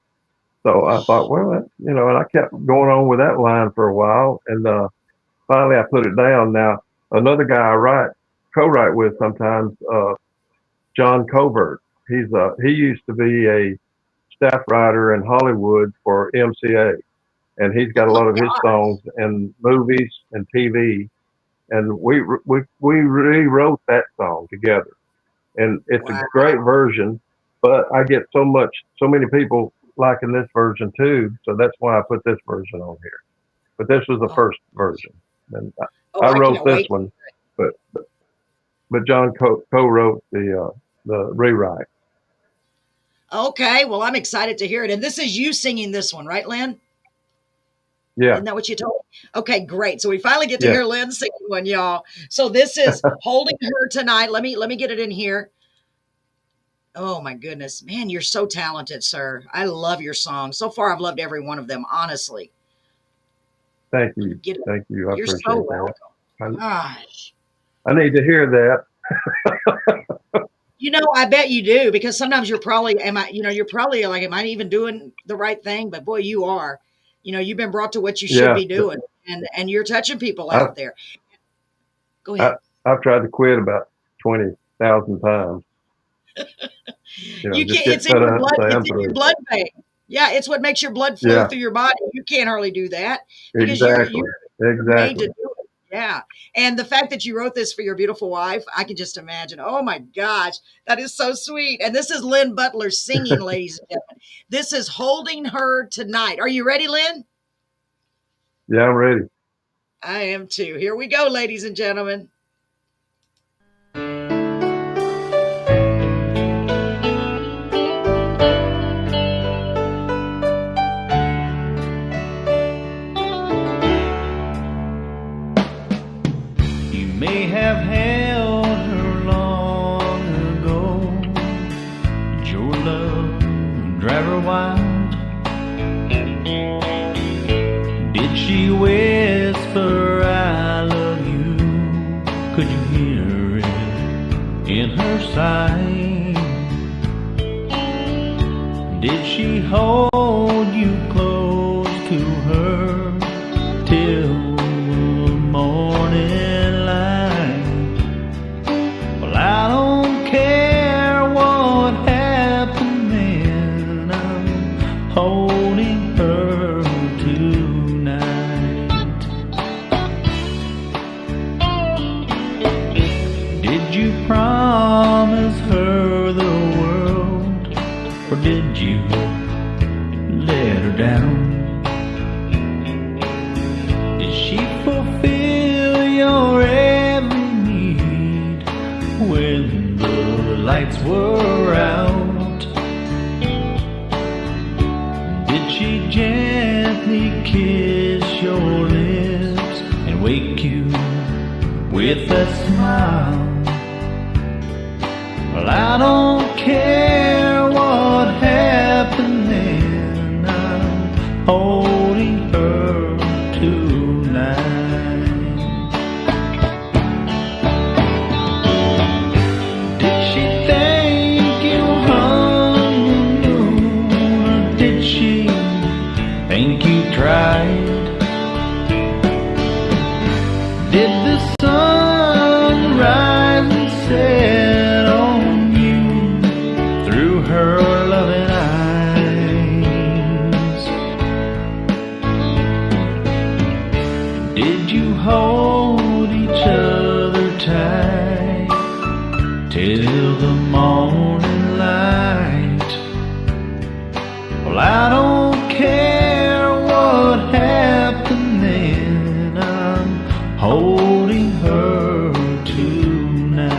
So I thought, well, and I kept going on with that line for a while, and finally I put it down. Now, another guy I co-write with sometimes, John Covert. He used to be a staff writer in Hollywood for MCA, and he's Oh got a my lot of his God. songs in movies and TV. And we rewrote that song together, and it's a Wow. great version. But I get so many people liking this version too, so that's why I put this version on here. But this was the Oh, first version, and oh, I I wrote cannot this wait. one, but John co-wrote the rewrite. Okay, well, I'm excited to hear it. And this is you singing this one, right, Lynn? Yeah, Isn't that what you told me? Okay, great. So we finally get to yeah. hear Lynn singing one, y'all. So this is "Holding Her Tonight." Let me get it in here. Oh my goodness, man, you're so talented, sir. I love your songs. So far, I've loved every one of them. Honestly, Thank let me you, get it. thank you. I You're so appreciate that. welcome. Gosh. I need to hear that. I bet you do because sometimes you're probably, you're probably like, am I even doing the right thing? But boy, you are. You've been brought to what you should Yeah, be doing, and you're touching people I've out there. Go I, ahead. I've tried to quit about 20,000 times. You Just can't. get It's in fed your up and blood. say It's I'm in your through. blood vein. Yeah, it's what makes your blood flow Yeah, through your body. You can't hardly do that because exactly. you're made to Exactly. do it. Yeah. And the fact that you wrote this for your beautiful wife, I can just imagine. Oh my gosh, that is so sweet. And this is Lin Butler singing, ladies and gentlemen. This is Holding Her Tonight. Are you ready, Lin? Yeah, I'm ready. I am too. Here we go, ladies and gentlemen. You may have held her long ago, but your love drive her wild. Did she whisper, I love you? Could you hear it in her sigh? Did she hold you close to her till the morning light? Well, I don't care what happened then, I'm holding her tonight. Did you promise her the world, or did you let her down? Did she fulfill your every need when the lights were out? Did she gently kiss your lips and wake you with a smile? Well, I don't care what happened then, I'm holding her tonight. Did she think you hung the moon, or did she think you tried? Did the sun rise and set on you through her loving eyes? Did you hold each other tight till the morning light? Well, I don't care what happened then, I'm holding her tonight.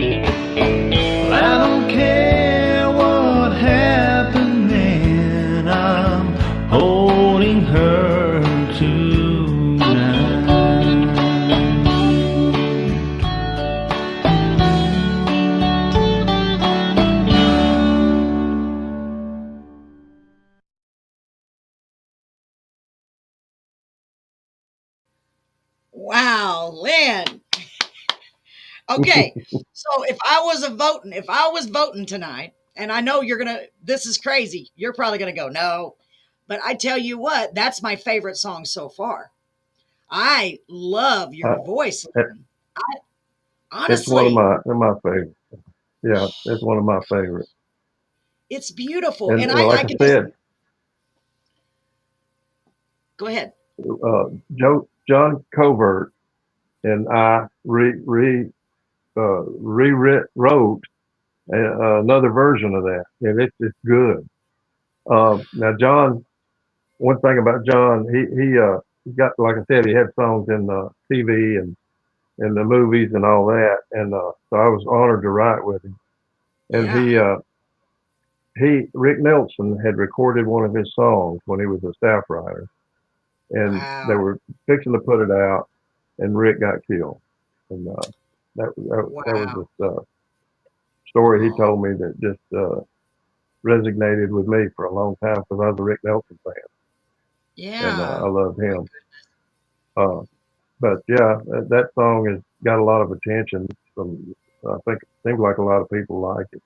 Well, I don't care what happened then, I'm holding her tonight. Wow, Lynn. Okay. So if I was voting tonight, and I know this is crazy. You're probably gonna go, no. But I tell you what, that's my favorite song so far. I love your Uh, voice, it- Lynn. I it's one of honestly, my favorites. Yeah, it's one of my favorites. it's beautiful. And And like I I can just said, go ahead. John Covert and I rewrote another version of that, and it's good. Now, John, one thing about John, he got, like I said, he had songs in TV and in the movies and all that, and so I was honored to write with him. And Yeah. Rick Nelson had recorded one of his songs when he was a staff writer, and they Wow. were fixing to put it out, and Rick got killed. And that was Wow. this story he Oh, told me that just resonated with me for a long time because I was a Rick Nelson fan, and I yeah. love My him. goodness. Uh, but yeah, that song has got a lot of attention from. I think it seems like a lot of people like it.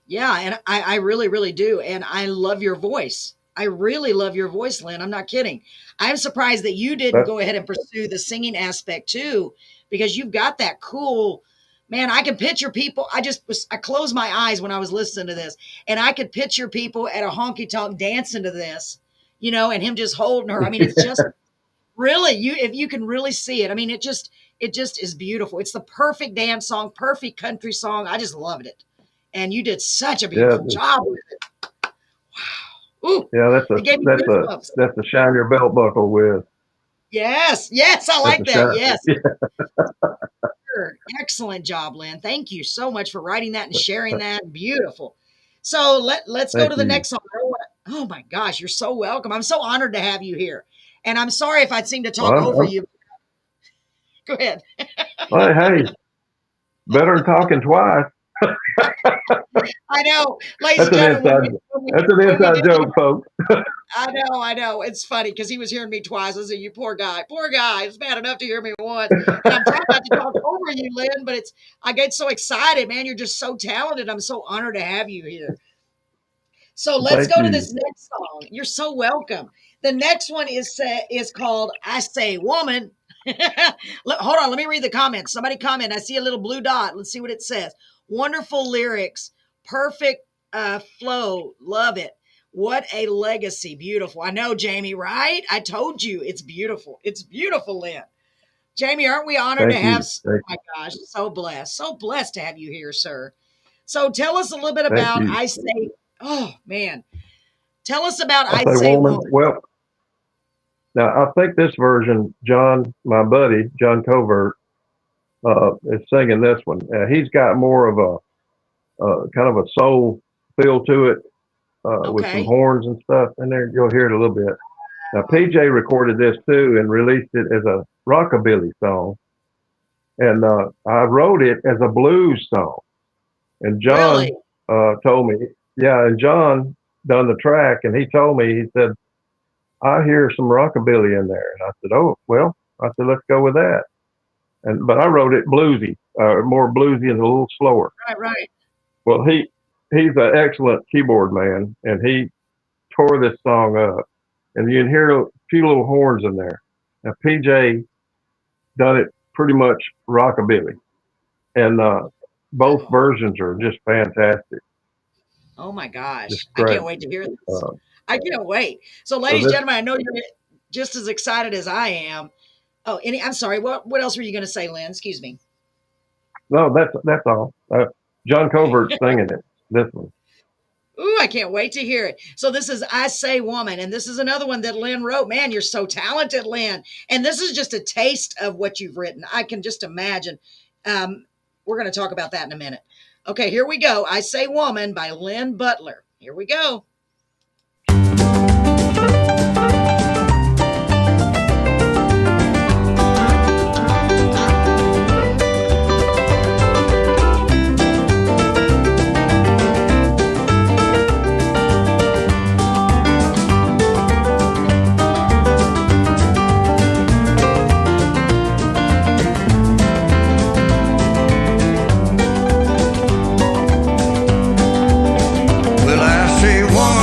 Yeah, and I really, really do. And I love your voice. I really love your voice, Lynn. I'm not kidding. I'm surprised that you didn't That go ahead and pursue the singing aspect too, because you've got that cool man. I can picture people. I closed my eyes when I was listening to this, and I could picture people at a honky tonk dancing to this, and him just holding her. I mean, it's just really you if you can really see it. I mean, it just is beautiful. It's the perfect dance song, perfect country song. I just loved it. And you did such a yeah, beautiful job with it. Ooh, yeah, it gave me goosebumps. that's a shine your belt buckle with. Yes, yes, I That's like a that. shine. Yes, Yeah, sure. Excellent job, Lynn. Thank you so much for writing that and sharing that. Beautiful. So let's go thank to the you. next song. Oh my gosh, you're so welcome. I'm so honored to have you here. And I'm sorry if I seem to Well, talk over you. Go ahead. hey, better than talking twice. I know, ladies That's and an gentlemen, inside. That's an when we inside did the joke, folks. I know. It's funny because he was hearing me twice. I said, "You poor guy, poor guy. It's bad enough to hear me once." And I'm trying not to talk over you, Lynn, but I get so excited, man. You're just so talented. I'm so honored to have you here. So let's Thank go to you. this next song. You're so welcome. The next one is called "I Say Woman." Hold on, let me read the comments. Somebody comment. I see a little blue dot. Let's see what it says. Wonderful lyrics, perfect flow. Love it. What a legacy. Beautiful. I know, Jamie, right? I told you it's beautiful. It's beautiful, Lynn. Jamie, aren't we honored to Thank have? you. Oh my gosh, so blessed. So blessed to have you here, sir. So tell us a little bit Thank about you. I Say, oh man, tell us about I I say, Say woman. Woman. Well, now I think this version, John, my buddy, John Covert, is singing this one. He's got more of a kind of a soul feel to it with some Okay. horns and stuff in there. You'll hear it a little bit. Now, PJ recorded this too and released it as a rockabilly song, and I wrote it as a blues song. And Really? John told me, yeah, and John done the track, and he told me, he said, I hear some rockabilly in there, and I said, oh well, I said let's go with that. And but I wrote it bluesy, more bluesy and a little slower. Right, right. Well, he's an excellent keyboard man, and he tore this song up, and you can hear a few little horns in there. Now PJ done it pretty much rockabilly, and both Oh, versions are just fantastic, oh my just gosh. I great. can't wait to hear this. Uh, I can't wait. So, so ladies and this gentlemen, I know you're just as excited as I am. Oh, I'm sorry. What else were you going to say, Lynn? Excuse me. no, that's all. John Covert singing it. This one. Ooh, I can't wait to hear it. So this is I Say Woman, and this is another one that Lynn wrote. Man, you're so talented, Lynn. And this is just a taste of what you've written. I can just imagine. We're going to talk about that in a minute. Okay, here we go. I Say Woman by Lin Butler. Here we go. Well, I say, woman,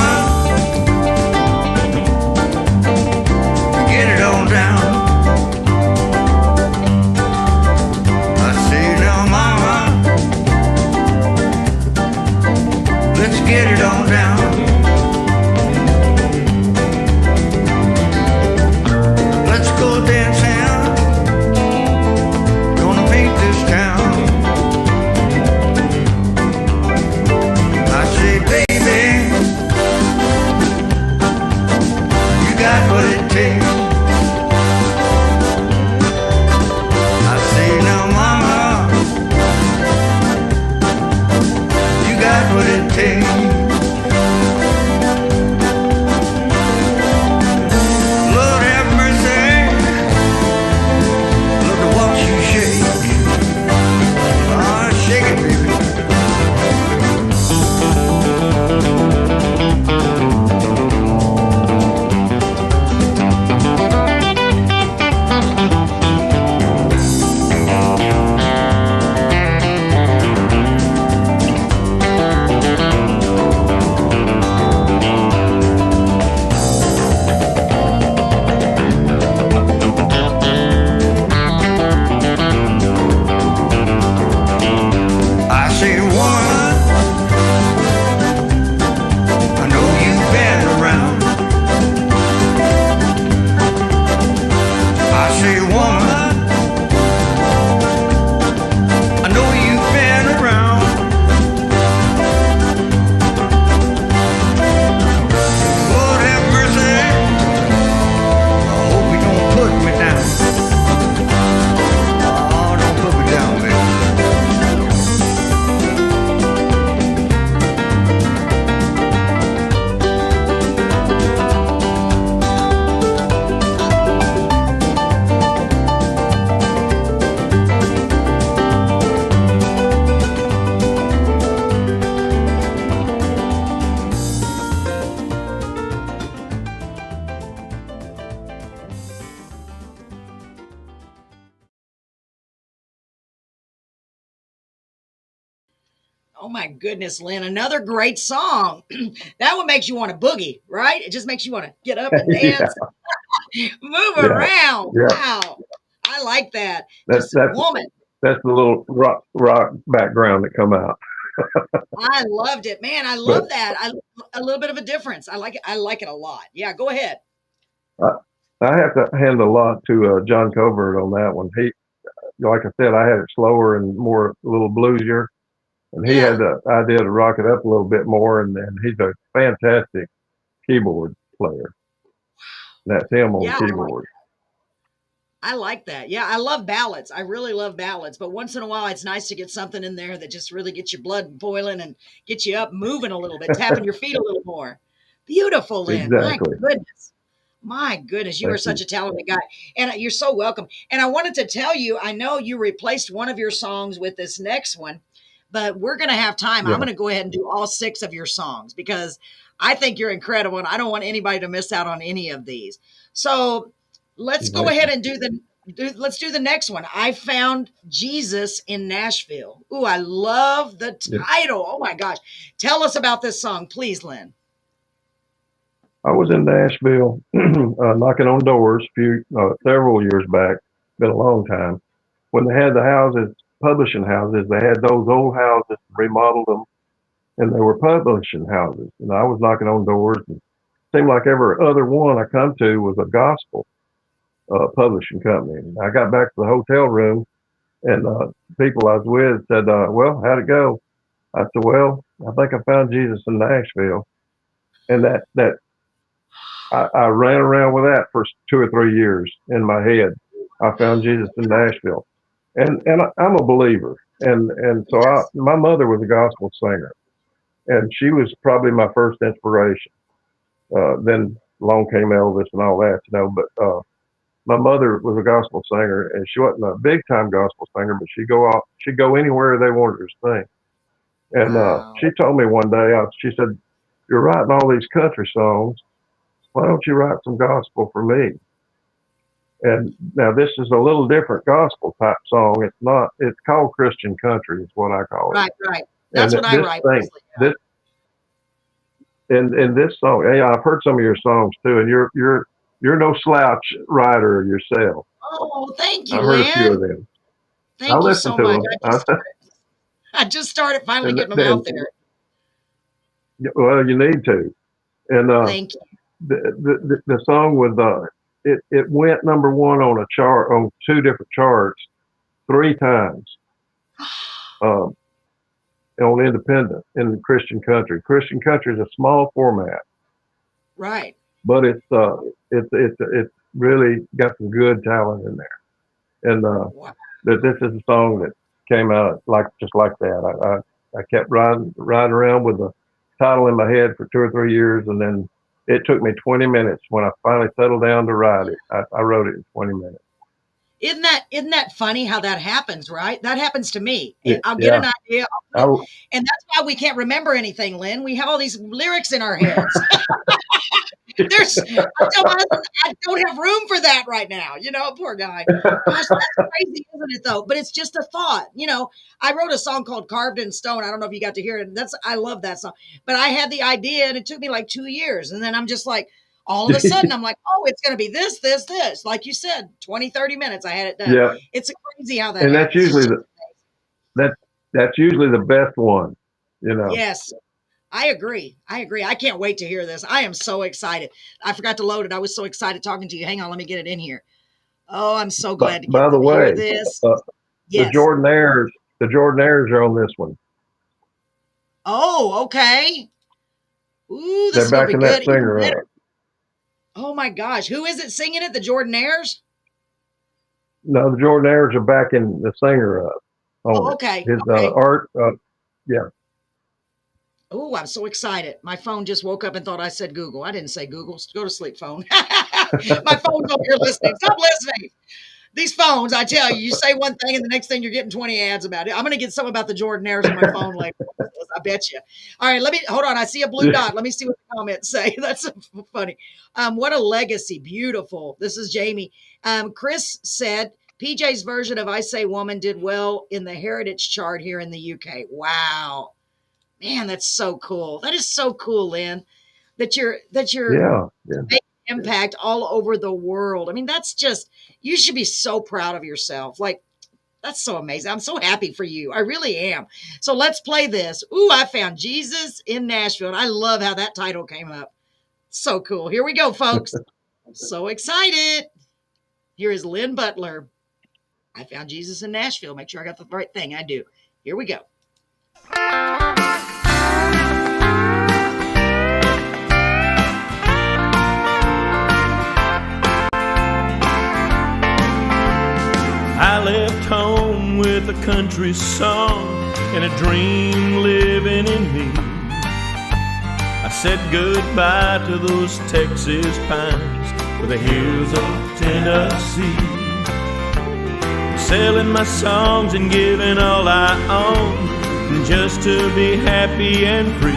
Oh my goodness, Lynn, another great song. That one makes you want to boogie, right? It just makes you want to get up and Yeah, dance, move yeah, around. yeah. Wow. I like that. That's Just that's woman. that's the little rock background that come out. I loved it. Man, I But love that. A little bit of a difference. I like it. I like it a lot. Yeah, go ahead. I, I have to hand a lot to John Covert on that one. He, like I said, I had it slower and more a little bluesier, and he had Yeah. the idea to rock it up a little bit more. And he's a fantastic keyboard player. That's him on Yeah, keyboard. I like that. Yeah, I love ballads. I really love ballads. But once in a while, it's nice to get something in there that just really gets your blood boiling and get you up moving a little bit, tapping your feet a little more. Beautiful, Lynn. My Exactly. goodness. My goodness, you are Thank such you. a talented guy. And you're so welcome. And I wanted to tell you, I know you replaced one of your songs with this next one, but we're going to have time. I'm Yeah, going to go ahead and do all 6 of your songs because I think you're incredible and I don't want anybody to miss out on any of these. So let's go thank ahead you. and let's do the next one. I found Jesus in Nashville. Ooh, I love the Yeah. title. Oh my gosh. Tell us about this song, please, Lynn. I was in Nashville, knocking on doors several years back. Been a long time. When they had the houses, publishing houses, they had those old houses, remodeled them, and they were publishing houses. And I was knocking on doors, and it seemed like every other one I come to was a gospel publishing company. And I got back to the hotel room, and people I was with said, "Well, how'd it go?" I said, "Well, I think I found Jesus in Nashville," and I ran around with that for 2 or 3 years in my head. I found Jesus in Nashville, and I'm a believer, and so Yes. my mother was a gospel singer, and she was probably my first inspiration. Then along came Elvis and all that, But my mother was a gospel singer, and she wasn't a big time gospel singer, but she'd go anywhere they wanted her to sing. And Wow. she told me one day, she said, "You're writing all these country songs. Why don't you write some gospel for me?" And now this is a little different gospel type song. It's called Christian country is what I call it. Right, right. And That's what I this write thing, mostly. Yeah. this, in this song, yeah, I've heard some of your songs too, and you're no slouch writer yourself. Oh, thank you, I've heard a few of Lynn. them. I Thank you listen so to much. them. I just started finally and getting them out then, there. well, you need to. And Thank you. the song was it went number one on a chart on 2 different charts 3 times. Um, on independent in the Christian country. Christian country is a small format, Right. but it's really got some good talent in there. And Wow. that this is a song that came out just like that. I kept riding around with the title in my head for 2 or 3 years, and then it took me 20 minutes when I finally settled down to write it. I wrote it in 20 minutes. Isn't that funny how that happens, right? That happens to me. I'll get Yeah, an idea, I'll put I, it, and that's why we can't remember anything, Lynn. We have all these lyrics in our heads. I tell my husband, I don't have room for that right now. Poor guy. Gosh, that's crazy, isn't it, though? But it's just a thought. I wrote a song called Carved in Stone. I don't know if you got to hear it. I love that song. But I had the idea and it took me like 2 years. And then I'm just like, all of a sudden, I'm like, oh, it's going to be this, this, this. Like you said, 20, 30 minutes, I had it done. yeah, It's crazy how that and that's happens. It's usually just, that that's usually the best one. You know. yes. I agree. I can't wait to hear this. I am so excited. I forgot to load it. I was so excited talking to you. Hang on, let me get it in here. Oh, I'm so But glad to by the hear way, this. uh, the Yes. Jordanaires, the Jordanaires are on this one. Oh, okay. Ooh, this They're is going to be backing that good. Even singer better. up. Oh my gosh. Who is it singing it? The Jordanaires? No, the Jordanaires are backing the singer up on Oh, it. okay. His Okay. art, yeah, Oh, I'm so excited. My phone just woke up and thought I said Google. I didn't say Google. Go to sleep, phone. My phone's over here listening. Stop listening. These phones, I tell you, you say one thing and the next thing you're getting 20 ads about it. I'm going to get some about the Jordanaires on my phone later. I bet you. All right, hold on. I see a blue dot. Let me see what the comments say. That's funny. What a legacy. Beautiful. This is Jamie. Chris said, PJ's version of I Say Woman did well in the Heritage chart here in the UK. Wow. Man, that's so cool. That is so cool, Lynn. That you're Yeah, yeah. making an impact all over the world. I mean, that's just you should be so proud of yourself. Like that's so amazing. I'm so happy for you. I really am. So let's play this. Ooh, I found Jesus in Nashville. And I love how that title came up. So cool. Here we go, folks. So excited. Here is Lin Butler. I found Jesus in Nashville. Make sure I got the right thing. I do. Here we go. I left home with a country song and a dream living in me. I said goodbye to those Texas pines with the hills of Tennessee. Selling my songs and giving all I own just to be happy and free.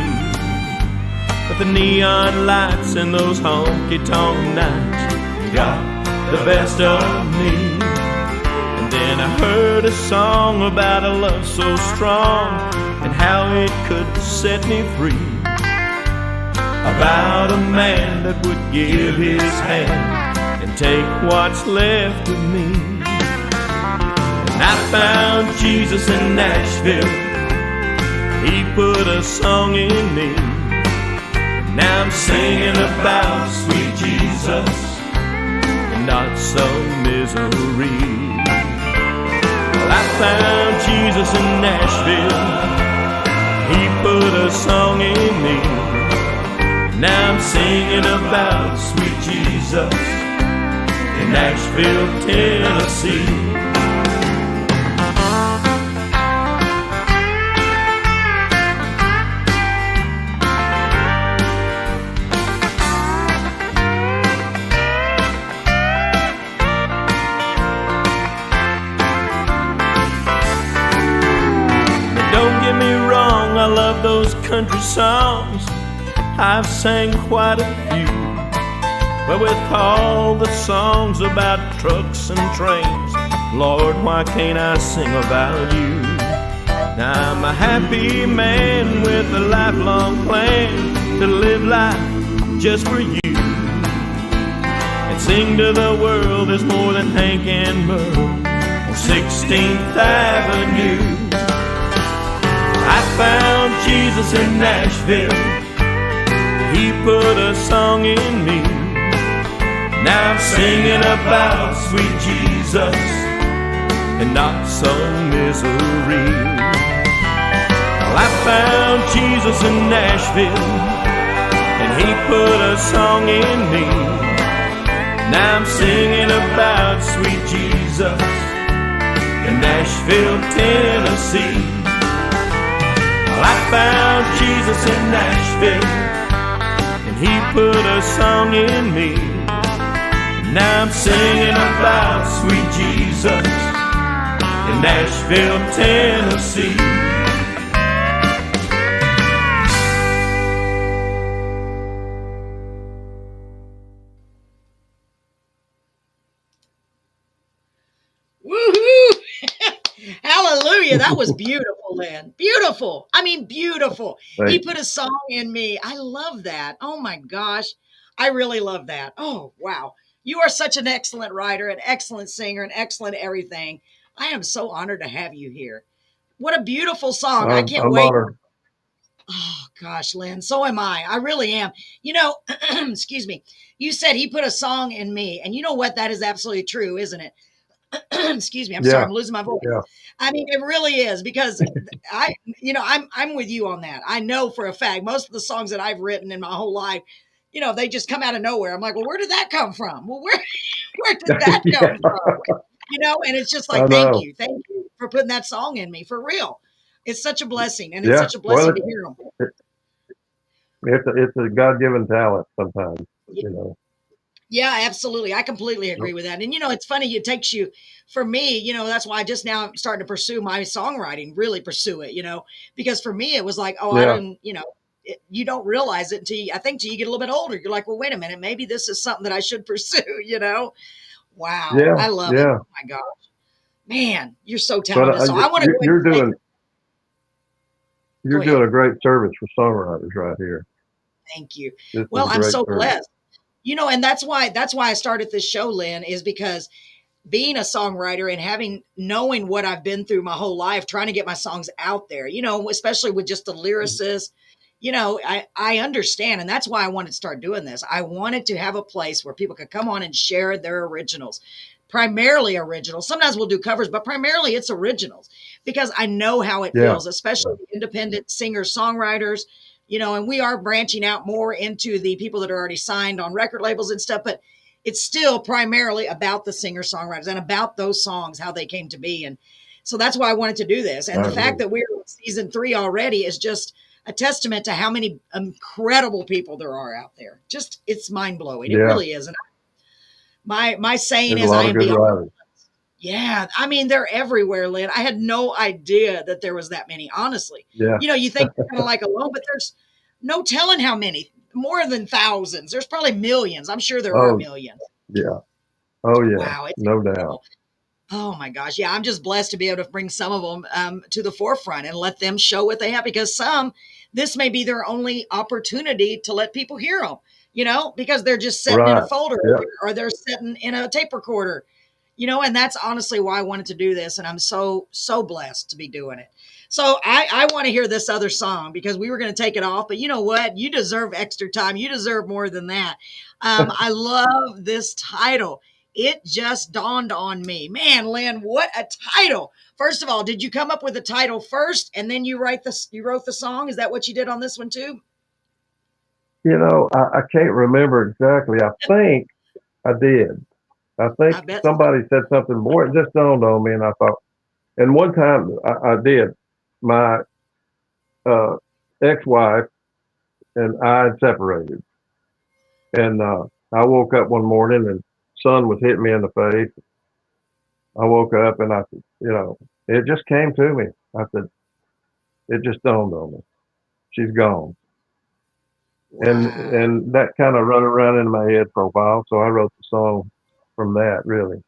But the neon lights and those honky-tonk nights got the best of me. And then I heard a song about a love so strong and how it could set me free. About a man that would give his hand and take what's left of me. And I found Jesus in Nashville. He put a song in me. Now I'm singing about sweet Jesus and not some misery. Well, I found Jesus in Nashville. He put a song in me. Now I'm singing about sweet Jesus in Nashville, Tennessee. Don't get me wrong, I love those country songs. I've sang quite a few, but with all the songs about trucks and trains, Lord, why can't I sing about you? Now I'm a happy man with a lifelong plan to live life just for you and sing to the world there's more than Hank and Merle on 16th Avenue. I found Jesus in Nashville. He put a song in me. Now I'm singing about sweet Jesus and not some misery. Well, I found Jesus in Nashville, and he put a song in me. Now I'm singing about sweet Jesus in Nashville, Tennessee. Well, I found Jesus in Nashville. He put a song in me. Now I'm singing about sweet Jesus in Nashville, Tennessee. Woohoo! Hallelujah. That was beautiful, Lynn. Beautiful. I mean, beautiful. He Thank put a song in me. I love that. Oh my gosh. I really love that. Oh, wow. You are such an excellent writer, an excellent singer, an excellent everything. I am so honored to have you here. What a beautiful song. I can't I'm wait. honored. Oh gosh, Lynn, so am I. I really am. You know, excuse me. You said he put a song in me, and you know what? That is absolutely true, isn't it? Excuse me. I'm sorry. Yeah, I'm losing my voice. yeah. I mean, it really is because I'm with you on that. I know for a fact most of the songs that I've written in my whole life, they just come out of nowhere. I'm like, well, where did that come from? Well, where did that Yeah, come from? And it's just I like, know. thank you for putting that song in me for real. It's such a blessing, and it's Yeah. such a Well, blessing to hear them. it's a God-given talent sometimes, you know. Yeah, absolutely. I completely agree with that. And it's funny, it takes you for me, that's why I just now I'm starting to pursue my songwriting, really pursue it, because for me it was like, oh, I Yeah, didn't, you don't realize it till you get a little bit older. You're like, well, wait a minute, maybe this is something that I should pursue. Wow. yeah, I love it. yeah. Oh my gosh. Man, you're so But talented. So I want to you're go ahead you're and play. doing You're Go ahead. doing a great service for songwriters right here. Thank you. This is Well, a I'm great so service. blessed. And that's why I started this show, Lynn, is because being a songwriter and knowing what I've been through my whole life, trying to get my songs out there, especially with just the lyricist, I understand. And that's why I wanted to start doing this. I wanted to have a place where people could come on and share their originals, primarily originals. Sometimes we'll do covers, but primarily it's originals because I know how it Yeah. feels, especially independent singers, songwriters, and we are branching out more into the people that are already signed on record labels and stuff, but it's still primarily about the singer songwriters and about those songs, how they came to be. And so that's why I wanted to do this. And I the fact agree. that we're in season 3 already is just a testament to how many incredible people there are out there. Just, it's mind blowing. It Yeah. really is. And my saying There's a is I lot of am good beyond. writers. Yeah. I mean, they're everywhere, Lynn. I had no idea that there was that many, honestly. Yeah. You think you're kind of like alone, but there's no telling how many, more than thousands. There's probably millions. I'm sure there are Oh, millions. yeah. Oh, yeah. Wow, it's No doubt. incredible. Oh my gosh. Yeah, I'm just blessed to be able to bring some of them to the forefront and let them show what they have because this may be their only opportunity to let people hear them, because they're just sitting in a Right. folder Yeah. or they're sitting in a tape recorder, and that's honestly why I wanted to do this. And I'm so, so blessed to be doing it. So I want to hear this other song because we were going to take it off, but you know what? You deserve extra time. You deserve more than that. I love this title. It just dawned on me. Man, Lynn, what a title. First of all, did you come up with the title first and then you wrote the song? Is that what you did on this one too? I can't remember exactly. I think I did. I think I bet so. somebody said something more. It just dawned on me, and I thought, and one time I did. My uh, ex-wife and I had separated, and I woke up one morning and sun was hitting me in the face. I woke up and I said, it just came to me. I said, it just dawned on me. She's gone. And Wow. and that kind of run around in my head for a while, so I wrote the song from that. Really,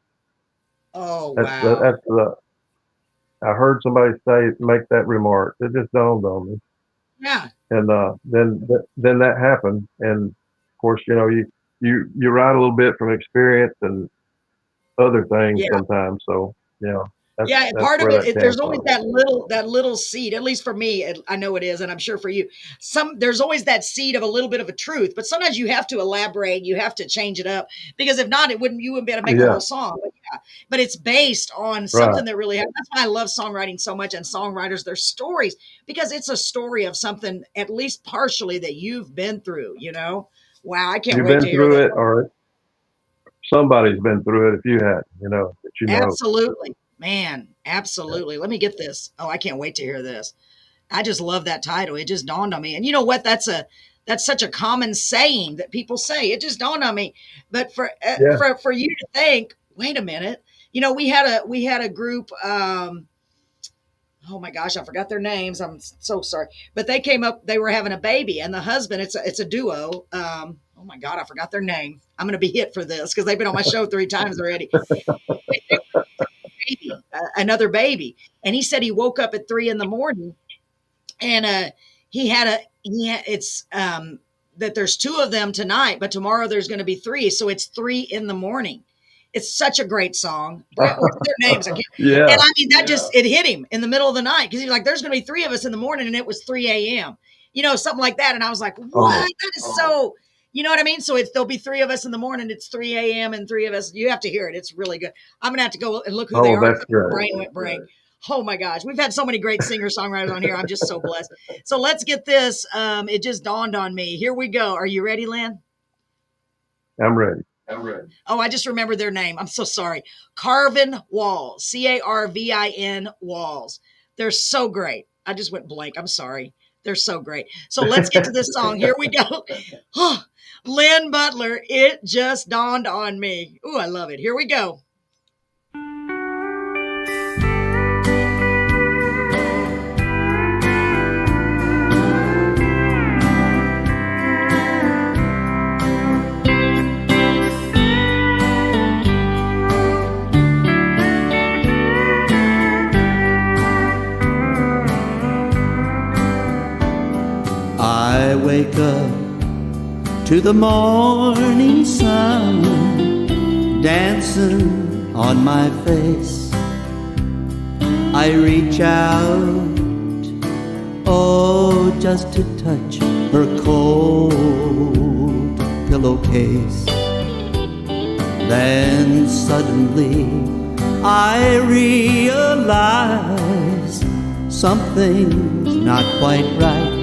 Oh, that's wow. that's the. I heard somebody make that remark. It just dawned on me, Yeah. and then that happened. And of course, you write a little bit from experience and other things Yeah. sometimes. So that's Yeah, and that's part of where that it, came there's always from. that little seed. At least for me, I know it is, and I'm sure for you. There's always that seed of a little bit of a truth, but sometimes you have to elaborate. You have to change it up because if not, you wouldn't be able to make a Yeah, whole song. But yeah, but it's based on right. something that really happened. That's why I love songwriting so much and songwriters, their stories, because it's a story of something at least partially that you've been through. Wow, I can't You've wait been to hear through this. it, or somebody's been through it. If you had, that you know. Absolutely, man, absolutely. Let me get this. Oh, I can't wait to hear this. I just love that title. It just dawned on me. And you know what? That's such a common saying that people say. It just dawned on me. But Yeah. for you to think, wait a minute, we had a group. Oh my gosh, I forgot their names. I'm so sorry. But they came up. They were having a baby, and the husband. It's a duo. Oh my God, I forgot their name. I'm going to be hit for this because they've been on my show 3 times already. Baby, another baby, and he said he woke up at 3 in the morning and it's that there's 2 of them tonight, but tomorrow there's going to be 3, so it's 3 in the morning. It's such a great song. Brett, what's their names? I can't. Yeah. And I mean, that just it hit him in the middle of the night because he's like, "There's going to be 3 of us in the morning," and it was 3 a.m. Something like that. And I was like, "What? Oh, That is so." You know what I mean? So there'll be 3 of us in the morning. It's 3 a.m. and 3 of us. You have to hear it. It's really good. I'm gonna have to go and look who they oh, are. that's great. Brain went brain. Oh my gosh, we've had so many great singer songwriters on here. I'm just so blessed. So let's get this. It just dawned on me. Here we go. Are you ready, Lynn? I'm ready. Oh, I just remembered their name. I'm so sorry. Carvin Walls, Carvin Walls. They're so great. I just went blank. I'm sorry. They're so great. So let's get to this song. Here we go. Oh, Lin Butler, It Just Dawned on Me. Ooh, I love it. Here we go. to the morning sun dancing on my face. I reach out, oh, just to touch her cold pillowcase. Then suddenly I realize something's not quite right.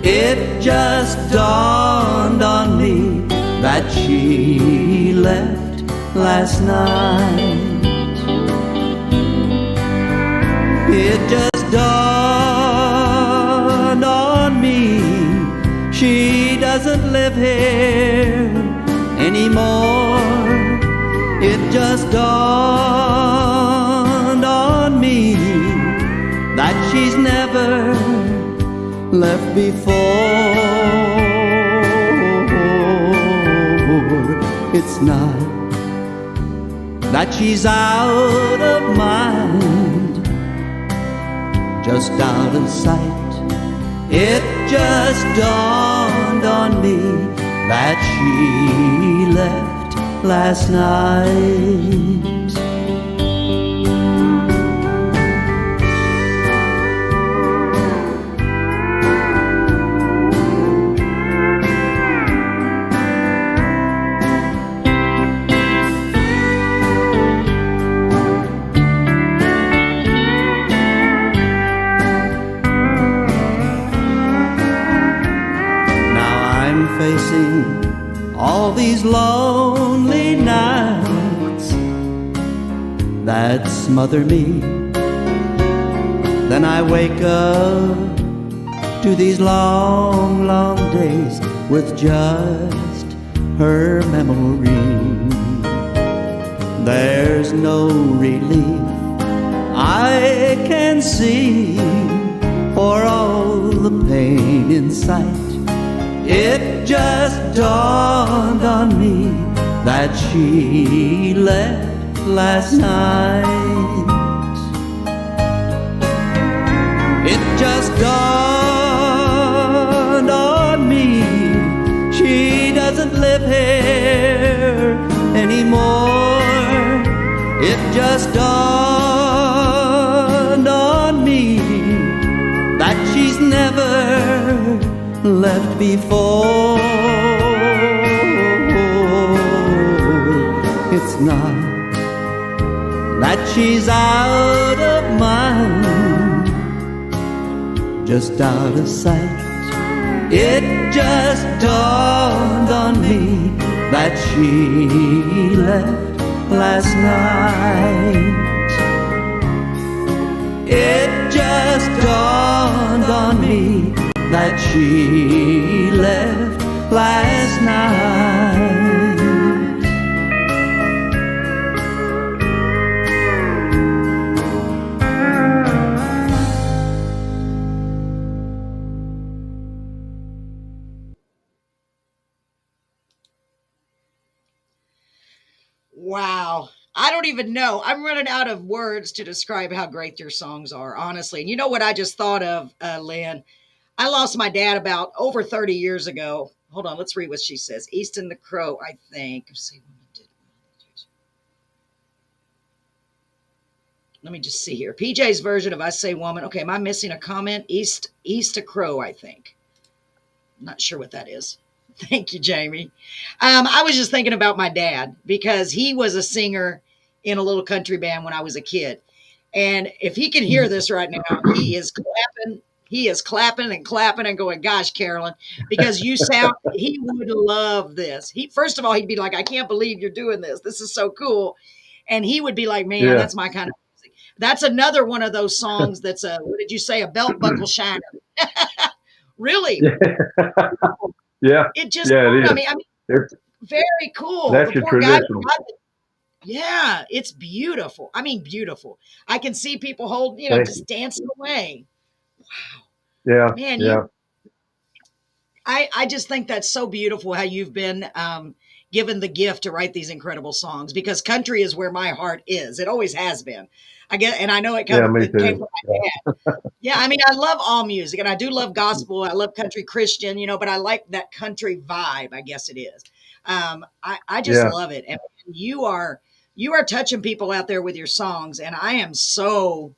It just dawned on me that she left last night. It just dawned on me she doesn't live here anymore. It just dawned on me that she's never left before. It's not that she's out of mind, just out of sight. It just dawned on me that she left last night. Facing all these lonely nights that smother me. Then I wake up to these long, long days with just her memory. There's no relief I can see for all the pain in sight. It just dawned on me that she left last night. It just dawned on me she doesn't live here anymore. It just dawned on me that she's never left before. It's not that she's out of mind, just out of sight. It just dawned on me that she left last night. It just dawned on me that she left last night. Wow. I don't even know. I'm running out of words to describe how great your songs are, honestly. And you know what I just thought of, Lynn? I lost my dad about over 30 years ago. Hold on, let's read what she says. Easton the Crow, I think. Let me just see here. PJ's version of I Say Woman. Okay, am I missing a comment? East a Crow, I think. I'm not sure what that is. Thank you, Jamie. I was just thinking about my dad because he was a singer in a little country band when I was a kid. And if he can hear this right now, he is clapping. He is clapping and clapping and going, gosh, Carolyn, because you sound, he would love this. First of all, he'd be like, I can't believe you're doing this. This is so cool. And he would be like, man, that's my kind of music. That's another one of those songs that's what did you say? A belt buckle shiner. Really? Yeah. It just, it is. I mean, it's very cool. That's the your poor traditional. Yeah, it's beautiful. I mean, beautiful. I can see people just dancing away. Wow. Yeah. Man, yeah. I just think that's so beautiful how you've been given the gift to write these incredible songs, because country is where my heart is. It always has been. I get, and I know Yeah, me it came too. from my dad. Yeah, I mean, I love all music, and I do love gospel. I love country Christian, but I like that country vibe, I guess it is. I just Yeah, love it. And you are touching people out there with your songs, and I am so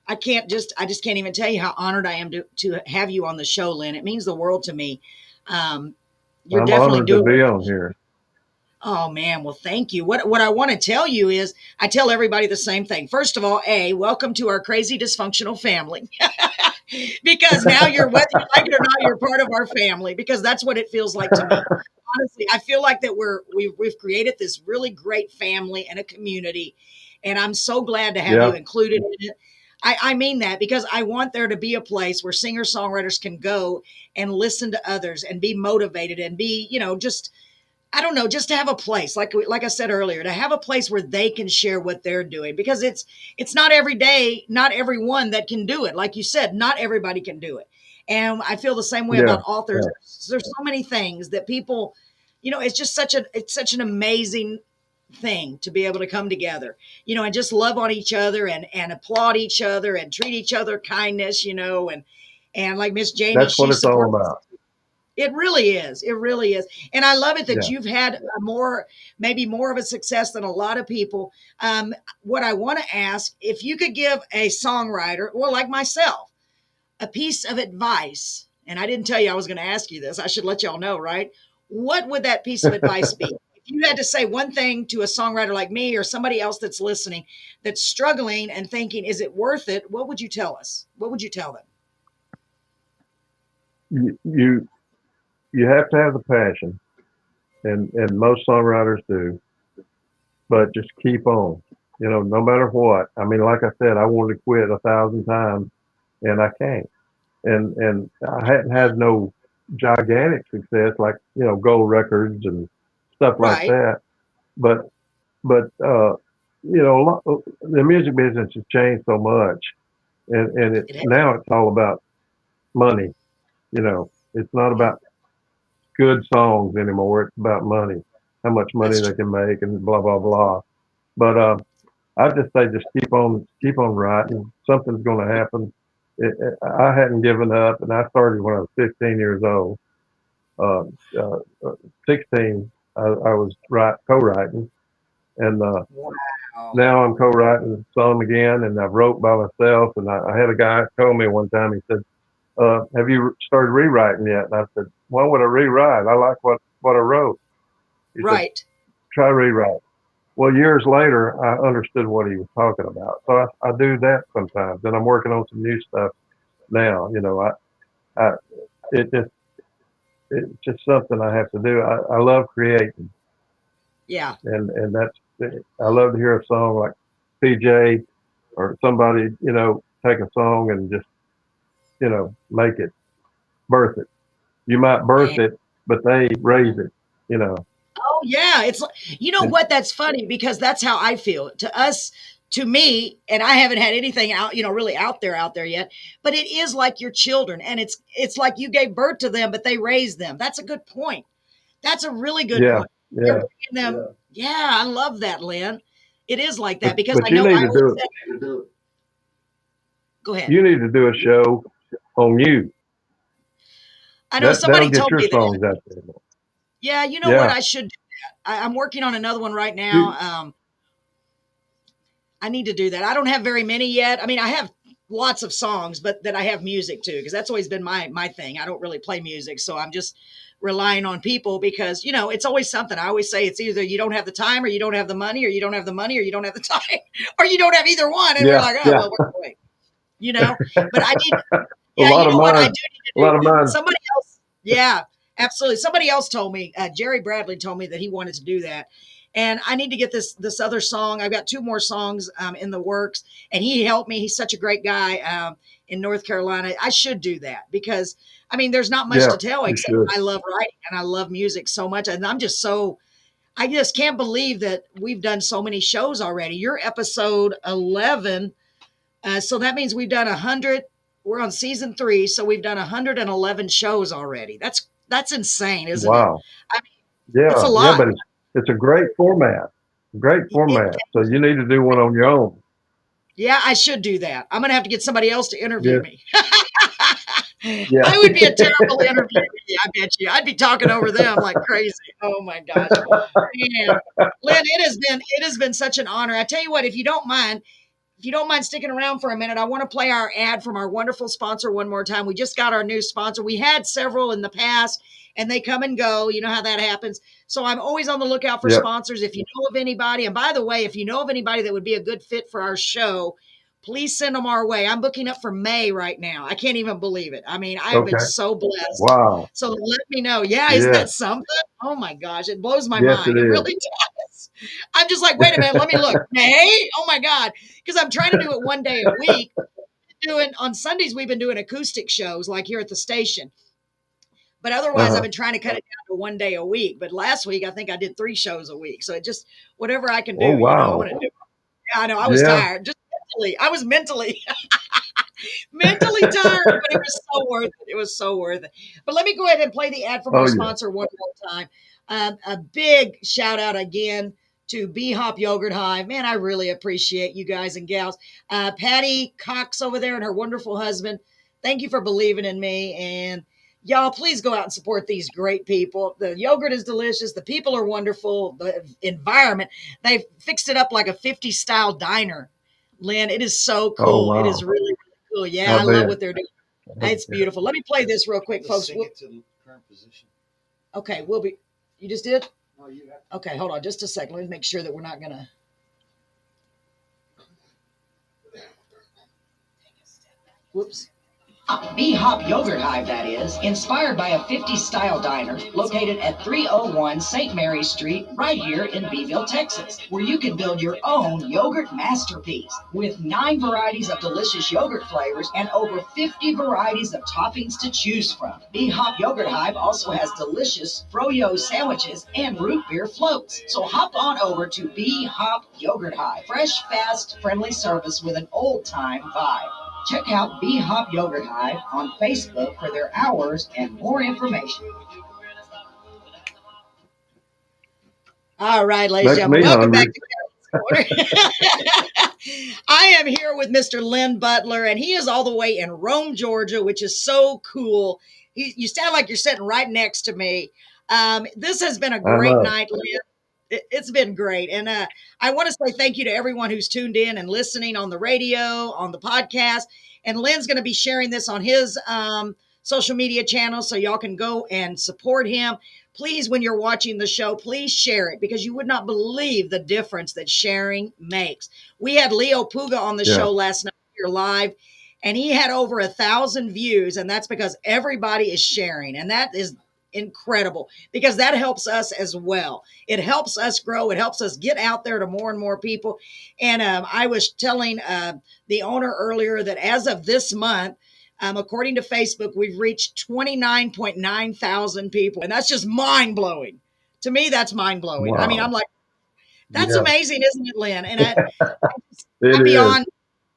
I just can't even tell you how honored I am to have you on the show, Lynn. It means the world to me. Um, you're I'm definitely honored to doing be it. on here. Oh man, well thank you. What I want to tell you is I tell everybody the same thing. First of all, welcome to our crazy dysfunctional family. Because now you're, whether you like it or not, you're part of our family, because that's what it feels like to me. Honestly, I feel like that we've created this really great family and a community, and I'm so glad to have you Yeah, included in it. I mean that, because I want there to be a place where singer songwriters can go and listen to others and be motivated and be, just, I don't know, just to have a place, like I said earlier, to have a place where they can share what they're doing, because it's not every day, not everyone that can do it. Like you said, not everybody can do it, and I feel the same way yeah, about authors. yeah. There's so many things that people, it's just it's such an amazing thing to be able to come together, and just love on each other and applaud each other and treat each other kindness, and like Miss Jamie, That's what she it's all supports. about. It really is. It really is. And I love it that Yeah. you've had maybe more of a success than a lot of people. What I want to ask, if you could give a songwriter, or like myself, a piece of advice, and I didn't tell you I was going to ask you this, I should let y'all know, right? What would that piece of advice be? If you had to say one thing to a songwriter like me or somebody else that's listening, that's struggling and thinking, is it worth it? What would you tell us? What would you tell them? You you have to have the passion, and most songwriters do, but just keep on. No matter what. I mean, like I said, I wanted to quit 1,000 times, and I can't. And I hadn't had no gigantic success like gold records and stuff like Right. that. But the music business has changed so much, and It has. now it's all about money. It's not about good songs anymore. It's about money, how much money That's they true. can make, and blah blah blah. But I just say just keep on writing. Something's going to happen. I hadn't given up, and I started when I was 15 years old. Uh, uh, 16, I was co-writing, and Wow. now I'm co-writing some again, and I wrote by myself. And I had a guy tell me one time. He said, "Have you started rewriting yet?" And I said, "Why would I rewrite? I like what I wrote." He said, Right. "Try rewrite." Well, years later, I understood what he was talking about. So I do that sometimes, and I'm working on some new stuff now. I it just it's just something I have to do. I love creating, Yeah. and I love to hear a song like PJ or somebody take a song and just make it, birth it. You might birth Man. it, but they raise it. You know, Oh yeah, it's like, and what, that's funny, because that's how I feel. To us, to me, and I haven't had anything out, really out there yet, but it is like your children, and it's like you gave birth to them, but they raised them. That's a good point. That's a really good yeah, point. You're yeah. bringing them. Yeah, I love that, Lynn. It is like that, But because but I you know need I to always do it. said, go ahead. You need to do a show on you. I know That'll somebody get told your me that. songs out there more. Yeah, you know what? Yeah. I should do that. I'm working on another one right You, now. I need to do that. I don't have very many yet. I mean, I have lots of songs, but that I have music too, because that's always been my thing. I don't really play music, so I'm just relying on people, because it's always something. I always say it's either you don't have the time, or you don't have the money, or you don't have the money, or you don't have the time, or you don't have either one. And they're yeah, like, oh yeah. well, we're going. You know, but I need. A Yeah, you lot of know what? I do mine. need A to do lot of that. mine. Somebody else. Yeah, absolutely. Somebody else told me. Jerry Bradley told me that he wanted to do that, and I need to get this other song. I've got two more songs in the works, and he helped me. He's such a great guy in North Carolina. I should do that, because I mean, there's not much Yeah, to tell you except should. I love writing and I love music so much, and I'm just so. I just can't believe that we've done so many shows already. You're episode 11, so that means we've done 100. We're on season 3, so we've done 111 shows already. That's insane, isn't it? Wow. I mean, It's a Yeah, lot. but it's a great format. Great It, format. So you need to do one on your own. yeah, I should do that. I'm going to have to get somebody else to interview Yes. me. Yeah. I would be a terrible interviewee, I bet you. I'd be talking over them like crazy. Oh my gosh. Man, Lynn, it has been such an honor. I tell you what, if you don't mind sticking around for a minute, I want to play our ad from our wonderful sponsor one more time. We just got our new sponsor. We had several in the past and they come and go. You know how that happens. So I'm always on the lookout for Yep. sponsors. If you know of anybody, and by the way, if you know of anybody that would be a good fit for our show, please send them our way. I'm booking up for May right now. I can't even believe it. I mean, I have been Okay. so blessed. Wow. So let me know. Yeah, isn't Yes. that something? Oh my gosh, it blows my Yes, it mind. It is. really does. I'm just like, wait a minute, let me look. May? Oh my God. Because I'm trying to do it one day a week. Doing on Sundays, we've been doing acoustic shows like here at the station. But otherwise, I've Uh-huh. been trying to cut it down to one day a week. But last week, I think I did 3 shows a week. So it just whatever I can Oh, do, I want wow. to do. Yeah, I know. I was Yeah. tired. Just mentally. I was mentally tired, but it was so worth it. It was so worth it. But let me go ahead and play the ad from Oh, our yeah. sponsor one more time. A big shout out again to B Hop Yogurt Hive. Man, I really appreciate you guys and gals. Patty Cox over there and her wonderful husband. Thank you for believing in me. And y'all, please go out and support these great people. The yogurt is delicious. The people are wonderful. The environment, they've fixed it up like a 50s style diner. Lynn, it is so Oh, cool. It is wow. really, really cool. Yeah, I I love bet. what they're doing. It's beautiful. Let me play this real quick, folks. Okay, we'll be. You just did? Okay, hold on just a second. Let me make sure that we're not going to. Whoops. B-Hop Yogurt Hive, that is, inspired by a 50s style diner located at 301 St. Mary Street, right here in Beeville, Texas, where you can build your own yogurt masterpiece with 9 varieties of delicious yogurt flavors and over 50 varieties of toppings to choose from. B-Hop Yogurt Hive also has delicious froyo sandwiches and root beer floats. So hop on over to B-Hop Yogurt Hive. Fresh, fast, friendly service with an old-time vibe. Check out B Hop Yogurt Hive on Facebook for their hours and more information. All right, ladies and Makes gentlemen, me welcome back hungry. to Carol's Corner. I am here with Mr. Lin Butler, and he is all the way in Rome, Georgia, which is so cool. You sound like you're sitting right next to me. This has been a I great know. night, Lin. It's been great. And I want to say thank you to everyone who's tuned in and listening on the radio, on the podcast. And Lynn's going to be sharing this on his social media channel so y'all can go and support him. Please, when you're watching the show, please share it because you would not believe the difference that sharing makes. We had Leo Puga on the Yeah. show last night here live, and he had over 1,000 views. And that's because everybody is sharing. And that is incredible because that helps us as well. It helps us grow. It helps us get out there to more and more people. And I was telling the owner earlier that as of this month, according to Facebook, we've reached 29.9 thousand people. And that's just mind blowing. To me, that's mind blowing. I mean, I'm Wow. like, that's Yeah. amazing, isn't it, Lynn? And It I'm is.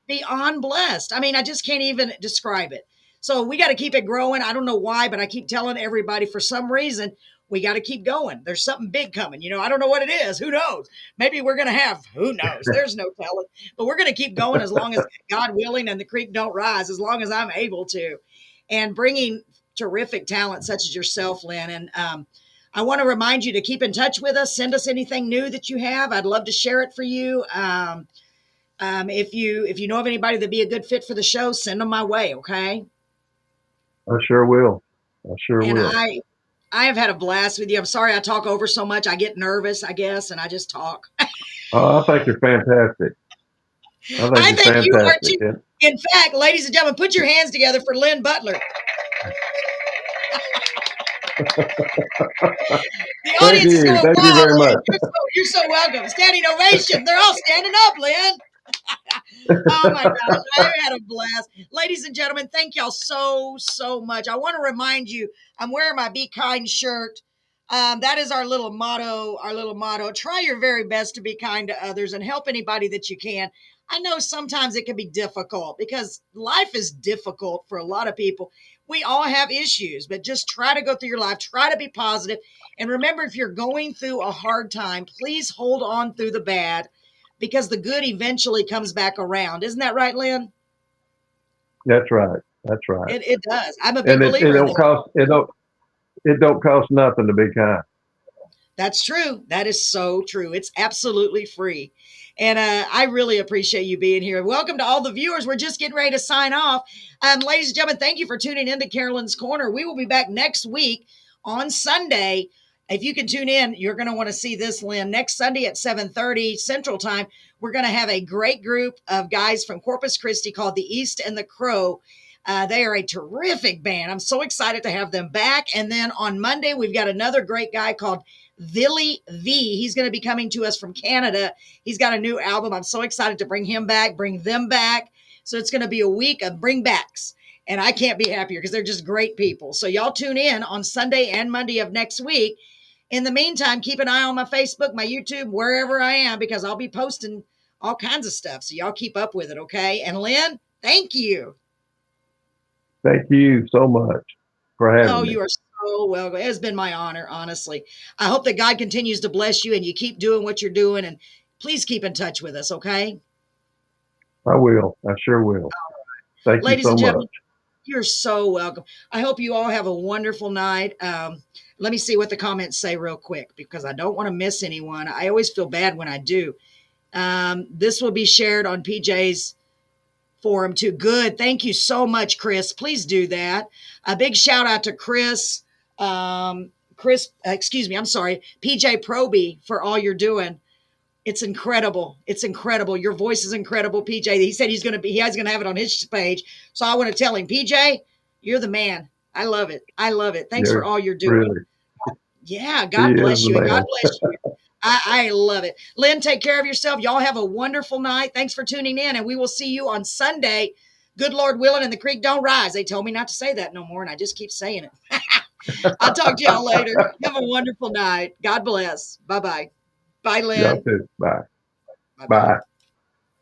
beyond blessed. I mean, I just can't even describe it. So we got to keep it growing. I don't know why, but I keep telling everybody for some reason, we got to keep going. There's something big coming. I don't know what it is. Who knows? Maybe we're going to have, who knows? There's no telling, but we're going to keep going as long as God willing and the creek don't rise, as long as I'm able to, and bringing terrific talent such as yourself, Lynn. And I want to remind you to keep in touch with us. Send us anything new that you have. I'd love to share it for you. If you know of anybody that'd be a good fit for the show, send them my way, okay? I sure will. I sure And will. I have had a blast with you. I'm sorry I talk over so much. I get nervous, I guess, and I just talk. Oh, I think you're fantastic. I think I you're think you are fantastic. too. In fact, ladies and gentlemen, put your hands together for Lin Butler. The Thank audience is you. going Thank you wild, very Lynn. much. You're so welcome. Standing ovation. They're all standing up, Lynn. Oh my gosh, I had a blast. Ladies and gentlemen, thank y'all so much. I want to remind you, I'm wearing my Be Kind shirt. That is our little motto, Try your very best to be kind to others and help anybody that you can. I know sometimes it can be difficult because life is difficult for a lot of people. We all have issues, but just try to go through your life, try to be positive. And remember, if you're going through a hard time, please hold on through the bad, because the good eventually comes back around. Isn't that right, Lynn? That's right. That's right. It does. I'm a big And it believer in don't that. cost it don't cost nothing to be kind. That's true. That is so true. It's absolutely free. And I really appreciate you being here. Welcome to all the viewers. We're just getting ready to sign off. Ladies and gentlemen, thank you for tuning in to Carolyn's Corner. We will be back next week on Sunday. If you can tune in, you're going to want to see this, Lynn. Next Sunday at 7:30 Central Time, we're going to have a great group of guys from Corpus Christi called the East and the Crow. They are a terrific band. I'm so excited to have them back. And then on Monday, we've got another great guy called Billy V. He's going to be coming to us from Canada. He's got a new album. I'm so excited to bring him back, bring them back. So it's going to be a week of bring backs. And I can't be happier because they're just great people. So y'all tune in on Sunday and Monday of next week. In the meantime, keep an eye on my Facebook, my YouTube, wherever I am, because I'll be posting all kinds of stuff. So y'all keep up with it, okay? And Lynn, thank you. Thank you so much for having Oh, me. you are so welcome. It has been my honor, honestly. I hope that God continues to bless you and you keep doing what you're doing. And please keep in touch with us, okay? I will. I sure will. Thank you Ladies so and much. gentlemen, you're so welcome. I hope you all have a wonderful night. Let me see what the comments say real quick, because I don't want to miss anyone. I always feel bad when I do. This will be shared on PJ's forum too. Good. Thank you so much, Chris. Please do that. A big shout out to Chris. Excuse me. I'm sorry. PJ Proby, for all you're doing. It's incredible. It's incredible. Your voice is incredible, PJ. He said he's going to have it on his page. So I want to tell him, PJ, you're the man. I love it. I love it. Thanks for Yeah, all you're doing. really. Yeah. He God is bless the you. And God man. bless you. I love it. Lynn, take care of yourself. Y'all have a wonderful night. Thanks for tuning in. And we will see you on Sunday. Good Lord willing, and the creek don't rise. They told me not to say that no more, and I just keep saying it. I'll talk to y'all later. Have a wonderful night. God bless. Bye-bye. Bye, Y'all Lynn. too. Bye. Bye-bye. Bye.